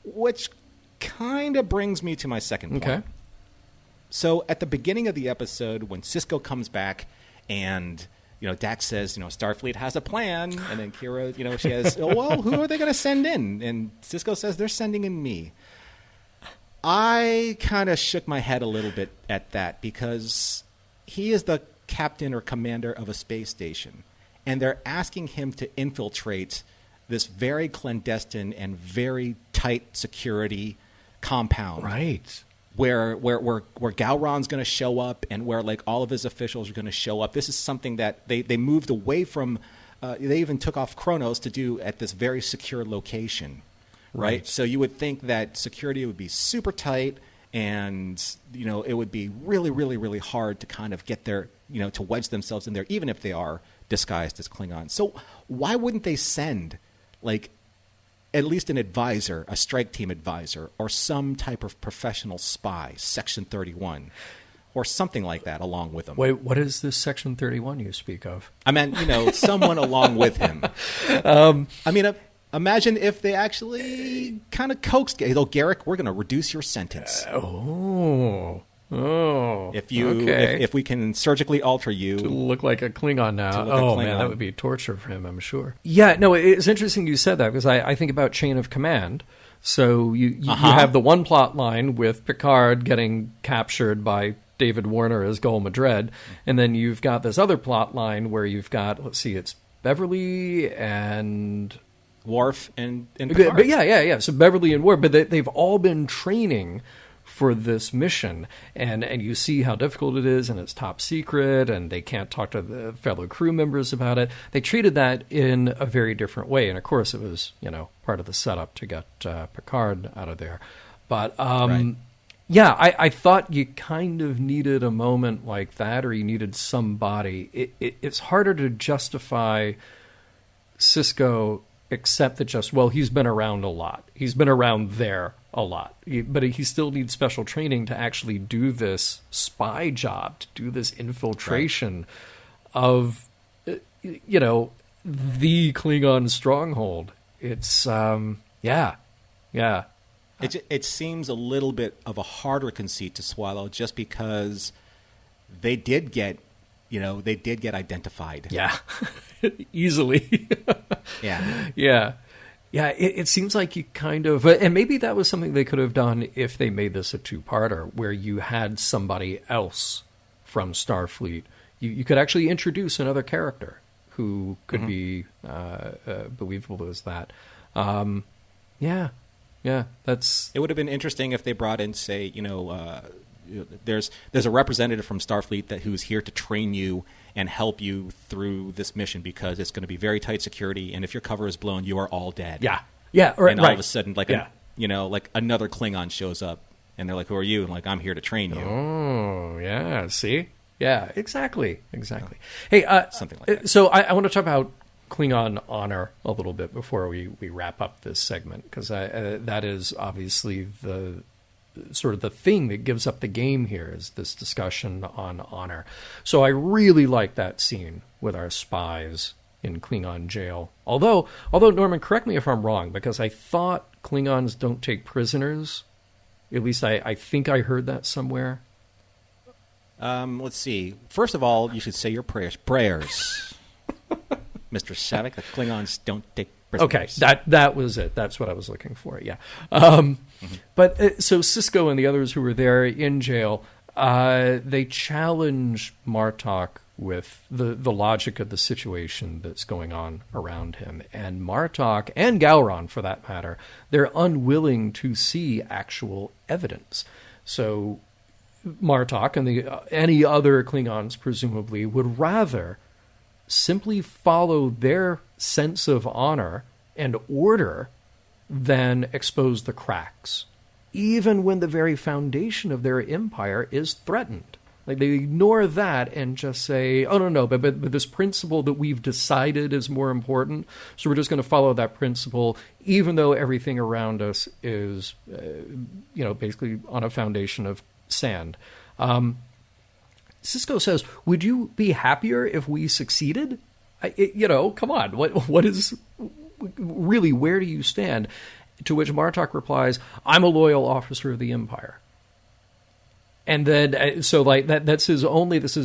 which kind of brings me to my second point. Okay. So at the beginning of the episode, when Sisko comes back and, Dax says, Starfleet has a plan. And then Kira, she has, well, who are they going to send in? And Sisko says, they're sending in me. I kind of shook my head a little bit at that, because he is the captain or commander of a space station. And they're asking him to infiltrate this very clandestine and very tight security compound. Right. Where Gowron's going to show up, and where like all of his officials are going to show up. This is something that they moved away from. They even took off Kronos to do at this very secure location. Right. So you would think that security would be super tight, and it would be really, really, really hard to kind of get there, to wedge themselves in there, even if they are disguised as Klingons. So why wouldn't they send, like, at least an advisor, a strike team advisor, or some type of professional spy, Section 31, or something like that along with him? Wait, what is this Section 31 you speak of? I meant, someone along with him. Imagine if they actually kind of coaxed, Garrick, we're going to reduce your sentence. If we can surgically alter you to look like a Klingon now. Man, that would be torture for him, I'm sure. Yeah, no, it's interesting you said that, because I think about chain of command. So you have the one plot line with Picard getting captured by David Warner as Gul Madred, and then you've got this other plot line where you've got, it's Beverly and Worf and Picard. But yeah. So Beverly and Worf, but they've all been training for this mission, and you see how difficult it is, and it's top secret, and they can't talk to the fellow crew members about it. They treated that in a very different way, and of course it was part of the setup to get Picard out of there. But I thought you kind of needed a moment like that, or you needed somebody. It's harder to justify Sisko, except that he's been around a lot. He's been around there a lot. But he still needs special training to actually do this spy job, to do this infiltration of, the Klingon stronghold. It's, It seems a little bit of a harder conceit to swallow, just because they did get identified. Yeah, easily. Yeah. Yeah, it seems like you kind of... And maybe that was something they could have done if they made this a 2-parter, where you had somebody else from Starfleet. You could actually introduce another character who could be believable as that. That's... It would have been interesting if they brought in, say, there's a representative from Starfleet who's here to train you and help you through this mission, because it's going to be very tight security, and if your cover is blown, you are all dead. And all of a sudden, like another Klingon shows up, and they're like, "Who are you?" And like, "I'm here to train you." Oh, yeah. See, yeah, exactly. Hey, something like that. So I want to talk about Klingon honor a little bit before we wrap up this segment, because that is obviously the sort of the thing that gives up the game here, is this discussion on honor. So I really like that scene with our spies, in Klingon jail. Although Norman, correct me if I'm wrong, because I thought Klingons don't take prisoners. At least I think I heard that somewhere. Let's see. First of all, you should say your prayers. Prayers. Mr. Savick, the Klingons don't take prisoners. Okay, that was it. That's what I was looking for, yeah. But so Sisko and the others who were there in jail, they challenge Martok with the logic of the situation that's going on around him. And Martok, and Gowron for that matter, they're unwilling to see actual evidence. So Martok and any other Klingons presumably would rather simply follow their sense of honor and order than expose the cracks, even when the very foundation of their empire is threatened. Like, they ignore that and just say, oh, no, but this principle that we've decided is more important, so we're just going to follow that principle, even though everything around us is, basically on a foundation of sand. Sisko says, would you be happier if we succeeded? Come on, what is, really, where do you stand? To which Martok replies, I'm a loyal officer of the Empire. And then, so like that's his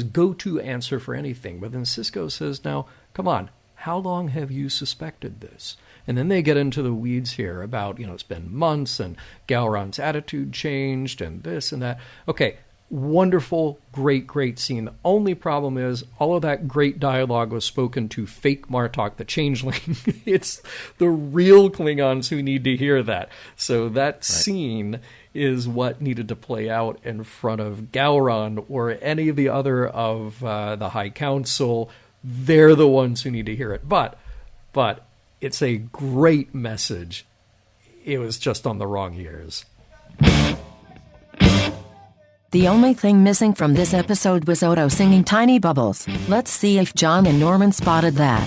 go-to answer for anything. But then Sisko says, now, come on, how long have you suspected this? And then they get into the weeds here about, it's been months and Gowron's attitude changed and this and that. Okay, wonderful, great scene. The only problem is all of that great dialogue was spoken to fake Martok, the Changeling. It's the real Klingons who need to hear that. So that scene is what needed to play out in front of Gowron or any of the other of the High Council. They're the ones who need to hear it. But it's a great message. It was just on the wrong ears. The only thing missing from this episode was Odo singing Tiny Bubbles. Let's see if John and Norman spotted that.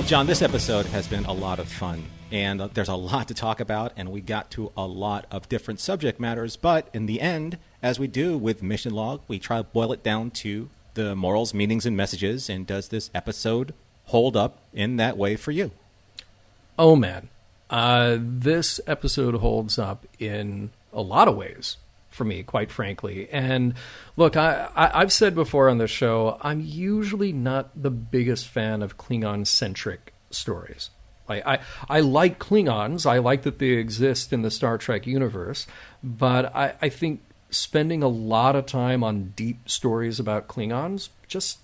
John, this episode has been a lot of fun, and there's a lot to talk about, and we got to a lot of different subject matters, but in the end, as we do with Mission Log, we try to boil it down to the morals, meanings, and messages, and does this episode hold up in that way for you? Oh, man. This episode holds up in a lot of ways for me, quite frankly. And look, I've said before on the show, I'm usually not the biggest fan of Klingon-centric stories. I like Klingons. I like that they exist in the Star Trek universe. But I think spending a lot of time on deep stories about Klingons, just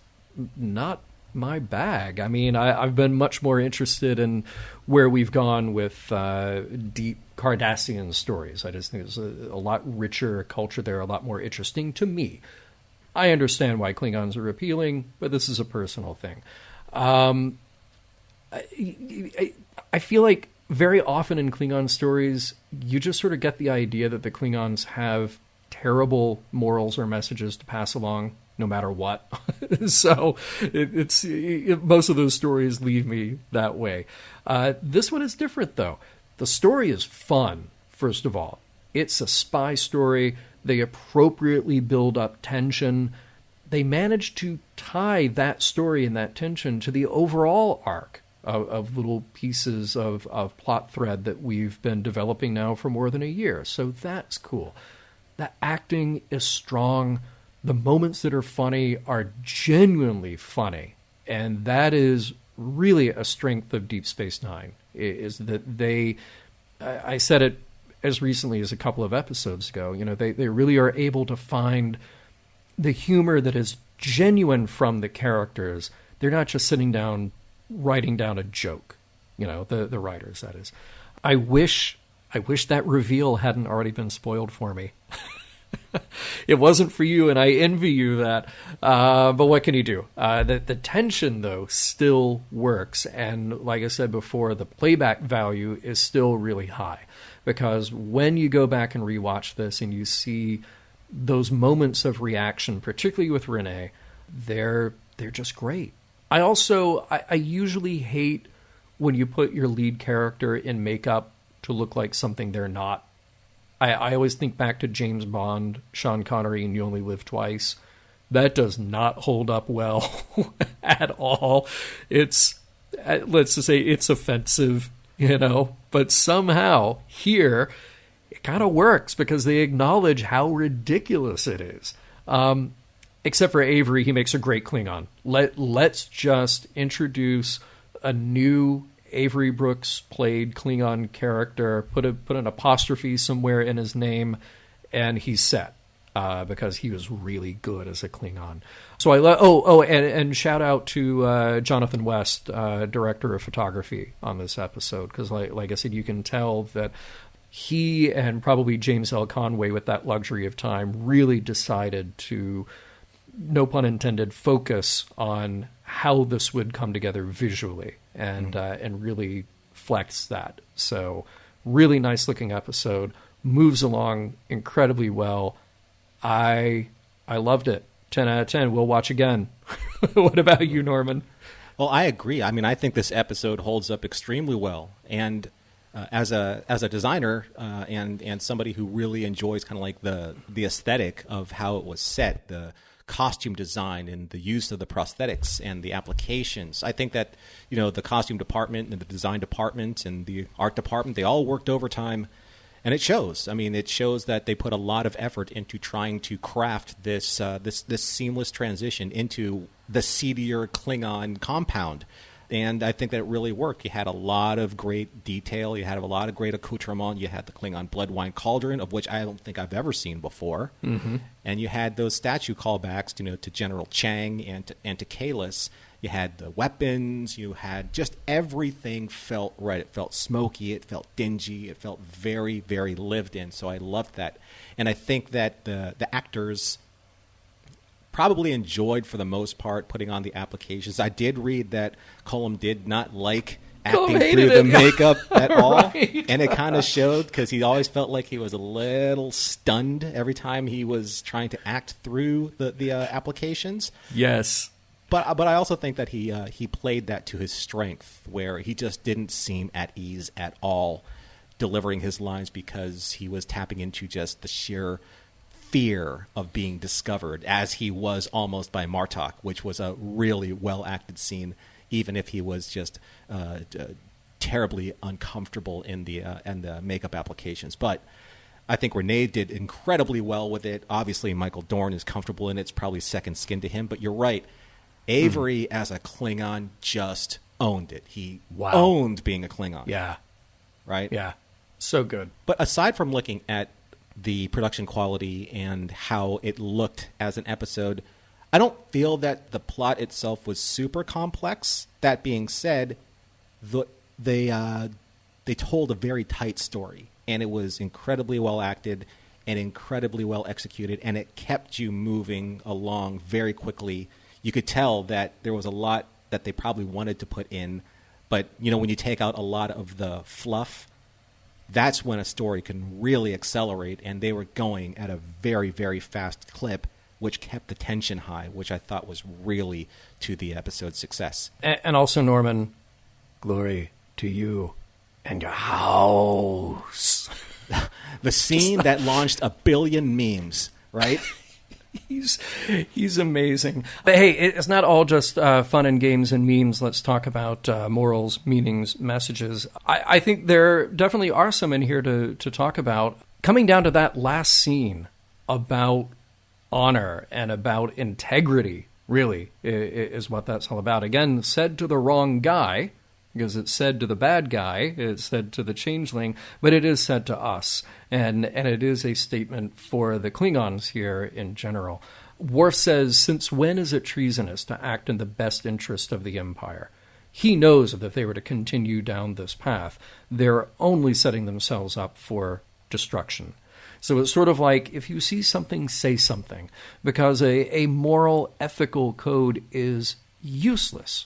not my bag. I mean, I've been much more interested in where we've gone with deep Cardassian stories. I just think there's a lot richer culture there, a lot more interesting to me. I understand why Klingons are appealing, but this is a personal thing. I feel like very often in Klingon stories, you just sort of get the idea that the Klingons have terrible morals or messages to pass along, no matter what. So most of those stories leave me that way. This one is different, though. The story is fun, first of all. It's a spy story. They appropriately build up tension. They manage to tie that story and that tension to the overall arc of little pieces of plot thread that we've been developing now for more than a year. So that's cool. The acting is strong. The moments that are funny are genuinely funny. And that is really a strength of Deep Space Nine, is that I said it as recently as a couple of episodes ago, they really are able to find the humor that is genuine from the characters. They're not just sitting down, writing down a joke, the writers, that is. I wish that reveal hadn't already been spoiled for me. It wasn't for you, and I envy you that. But what can you do? The tension, though, still works. And like I said before, the playback value is still really high. Because when you go back and rewatch this and you see those moments of reaction, particularly with Renee, they're just great. I usually hate when you put your lead character in makeup to look like something they're not. I always think back to James Bond, Sean Connery, and You Only Live Twice. That does not hold up well at all. It's, let's just say it's offensive, but somehow here it kind of works because they acknowledge how ridiculous it is. Except for Avery, he makes a great Klingon. Let's just introduce a new Avery Brooks played Klingon character, put an apostrophe somewhere in his name, and he's set. Because he was really good as a Klingon. So and shout out to Jonathan West, director of photography on this episode, because like I said, you can tell that he and probably James L. Conway, with that luxury of time, really decided to, no pun intended, focus on how this would come together visually and really flex that. So really nice looking episode, moves along incredibly well. I loved it. 10 out of 10. We'll watch again. What about you, Norman? Well, I agree. I mean, I think this episode holds up extremely well. And as a designer and somebody who really enjoys kind of like the aesthetic of how it was set, the costume design and the use of the prosthetics and the applications, I think that the costume department and the design department and the art department, they all worked overtime. And it shows. I mean, it shows that they put a lot of effort into trying to craft this this seamless transition into the seedier Klingon compound. And I think that it really worked. You had a lot of great detail. You had a lot of great accoutrement. You had the Klingon blood wine cauldron, of which I don't think I've ever seen before. Mm-hmm. And you had those statue callbacks, to General Chang and to Kalis. You had the weapons. You had just everything felt right. It felt smoky. It felt dingy. It felt very, very lived in. So I loved that. And I think that the actors probably enjoyed, for the most part, putting on the applications. I did read that Cullum did not like acting through the makeup at all. Right. And it kind of showed, because he always felt like he was a little stunned every time he was trying to act through the applications. Yes. But I also think that he played that to his strength, where he just didn't seem at ease at all delivering his lines, because he was tapping into just the sheer fear of being discovered, as he was almost by Martok, which was a really well-acted scene, even if he was just terribly uncomfortable in the makeup applications. But I think Renee did incredibly well with it. Obviously, Michael Dorn is comfortable in it. It's probably second skin to him. But you're right. Avery, as a Klingon, just owned it. He owned being a Klingon. Yeah. Right? Yeah. So good. But aside from looking at the production quality and how it looked as an episode, I don't feel that the plot itself was super complex. That being said, they told a very tight story, and it was incredibly well acted and incredibly well executed, and it kept you moving along very quickly. You could tell that there was a lot that they probably wanted to put in, but when you take out a lot of the fluff, that's when a story can really accelerate, and they were going at a very, very fast clip, which kept the tension high, which I thought was really to the episode's success. And also, Norman, glory to you and your house. The scene that launched a billion memes, right? He's amazing. But hey, it's not all just fun and games and memes. Let's talk about morals, meanings, messages. I think there definitely are some in here to talk about. Coming down to that last scene about honor and about integrity, really, is what that's all about. Again, said to the wrong guy, because it's said to the bad guy, it's said to the Changeling, but it is said to us. And it is a statement for the Klingons here in general. Worf says, since when is it treasonous to act in the best interest of the Empire? He knows that if they were to continue down this path, they're only setting themselves up for destruction. So it's sort of like, if you see something, say something, because a moral, ethical code is useless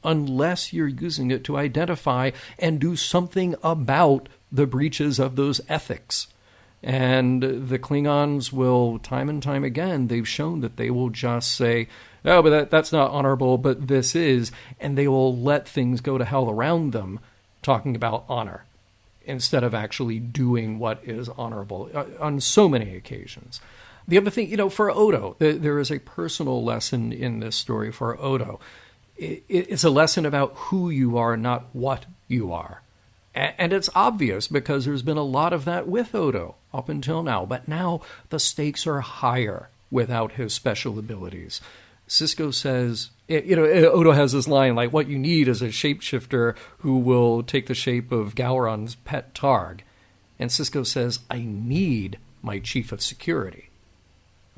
unless you're using it to identify and do something about the breaches of those ethics. And the Klingons will, time and time again, they've shown that they will just say, oh, but that's not honorable, but this is, and they will let things go to hell around them, talking about honor. instead of actually doing what is honorable on so many occasions. The other thing, for Odo, there is a personal lesson in this story for Odo. It's a lesson about who you are, not what you are. And it's obvious because there's been a lot of that with Odo up until now. But now the stakes are higher without his special abilities. Sisko says, Odo has this line like, what you need is a shapeshifter who will take the shape of Gowron's pet Targ. And Sisko says, I need my chief of security.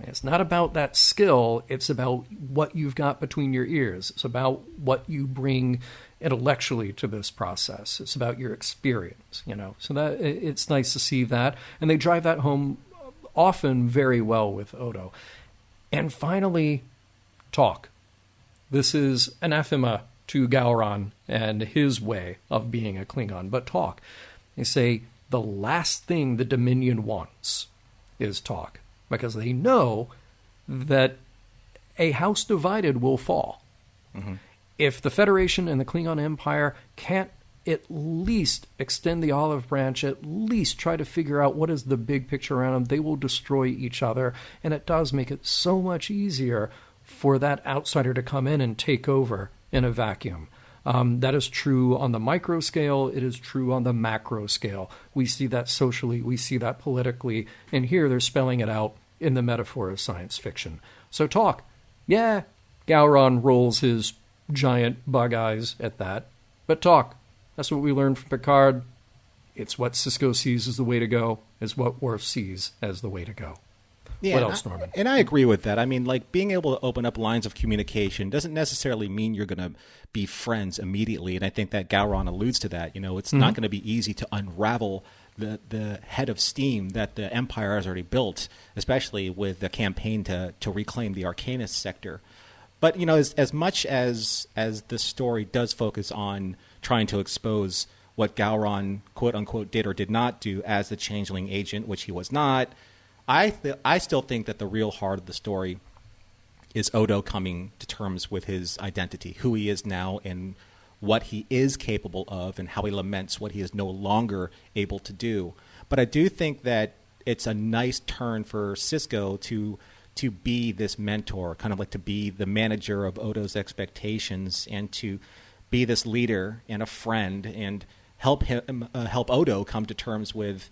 It's not about that skill. It's about what you've got between your ears. It's about what you bring intellectually to this process. It's about your experience, So that it's nice to see that. And they drive that home often very well with Odo. And finally, talk. This is anathema to Gowron and his way of being a Klingon. But talk. They say the last thing the Dominion wants is talk. Because they know that a house divided will fall. Mm-hmm. If the Federation and the Klingon Empire can't at least extend the olive branch, at least try to figure out what is the big picture around them, they will destroy each other. And it does make it so much easier for that outsider to come in and take over in a vacuum. That is true on the micro scale. It is true on the macro scale. We see that socially. We see that politically. And here they're spelling it out in the metaphor of science fiction. So talk. Yeah, Gowron rolls his giant bug eyes at that. But talk. That's what we learned from Picard. It's what Sisko sees as the way to go. It's what Worf sees as the way to go. Yeah, what else, Norman? And I agree with that. I mean, being able to open up lines of communication doesn't necessarily mean you're going to be friends immediately. And I think that Gowron alludes to that. It's not going to be easy to unravel the head of steam that the Empire has already built, especially with the campaign to reclaim the Arcanist sector. But, as much as the story does focus on trying to expose what Gowron, quote-unquote, did or did not do as the Changeling agent, which he was not, I still think that the real heart of the story is Odo coming to terms with his identity, who he is now and what he is capable of, and how he laments what he is no longer able to do. But I do think that it's a nice turn for Sisko to be this mentor, kind of like to be the manager of Odo's expectations and to be this leader and a friend and help Odo come to terms with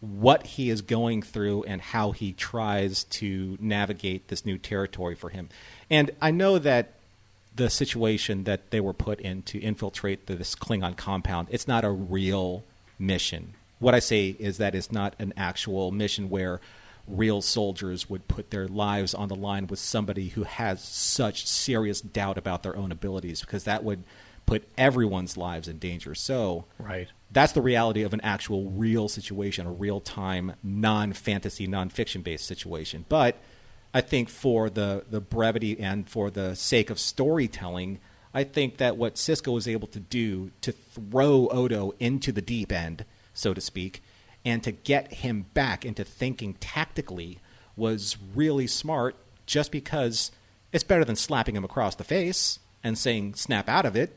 what he is going through and how he tries to navigate this new territory for him. And I know that the situation that they were put in to infiltrate this Klingon compound, it's not a real mission. What I say is that it's not an actual mission where real soldiers would put their lives on the line with somebody who has such serious doubt about their own abilities, because that would put everyone's lives in danger. So right. That's the reality of an actual real situation, a real-time, non-fantasy, non-fiction-based situation. But I think for the brevity and for the sake of storytelling, I think that what Sisko was able to do to throw Odo into the deep end, so to speak, and to get him back into thinking tactically was really smart, just because it's better than slapping him across the face and saying, snap out of it.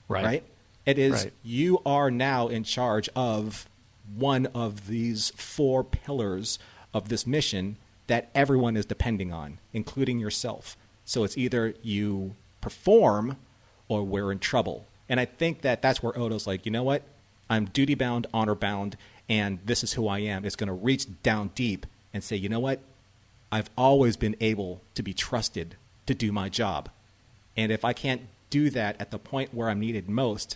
Right? It is, right. You are now in charge of one of these 4 pillars of this mission that everyone is depending on, including yourself. So it's either you perform or we're in trouble. And I think that that's where Odo's like, you know what? I'm duty-bound, honor-bound, and this is who I am. It's going to reach down deep and say, you know what? I've always been able to be trusted to do my job. And if I can't do that at the point where I'm needed most,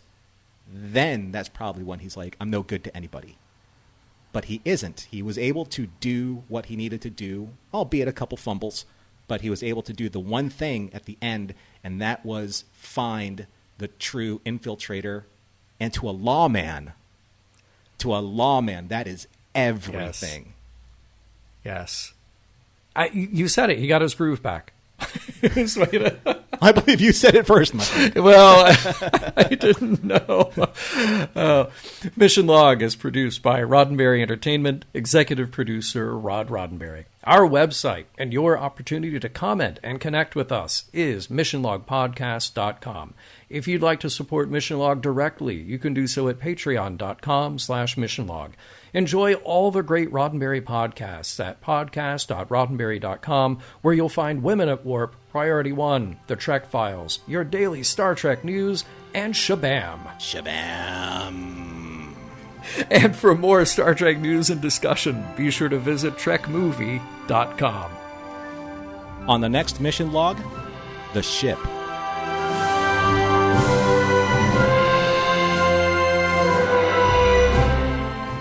then that's probably when he's like, I'm no good to anybody. But he isn't. He was able to do what he needed to do, albeit a couple fumbles, but he was able to do the one thing at the end, and that was find the true infiltrator. And to a lawman, that is everything. Yes. You said it. He got his groove back. I believe you said it first, Mike. Well, I didn't know. Mission Log is produced by Roddenberry Entertainment, executive producer Rod Roddenberry. Our website and your opportunity to comment and connect with us is missionlogpodcast.com. If you'd like to support Mission Log directly, you can do so at patreon.com/missionlog. Enjoy all the great Roddenberry podcasts at podcast.roddenberry.com, where you'll find Women at Warp, Priority 1, The Trek Files, your daily Star Trek news, and Shabam. Shabam. And for more Star Trek news and discussion, be sure to visit trekmovie.com. On the next Mission Log, the ship.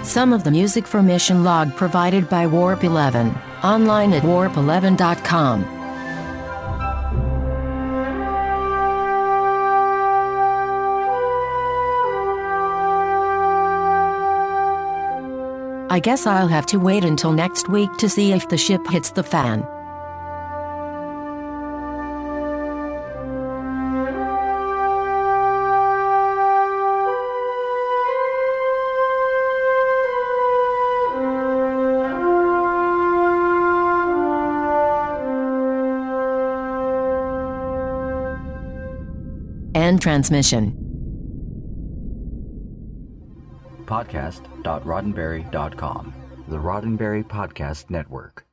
Some of the music for Mission Log provided by Warp 11, online at warp11.com. I guess I'll have to wait until next week to see if the ship hits the fan. End transmission. Podcast.roddenberry.com, the Roddenberry Podcast Network.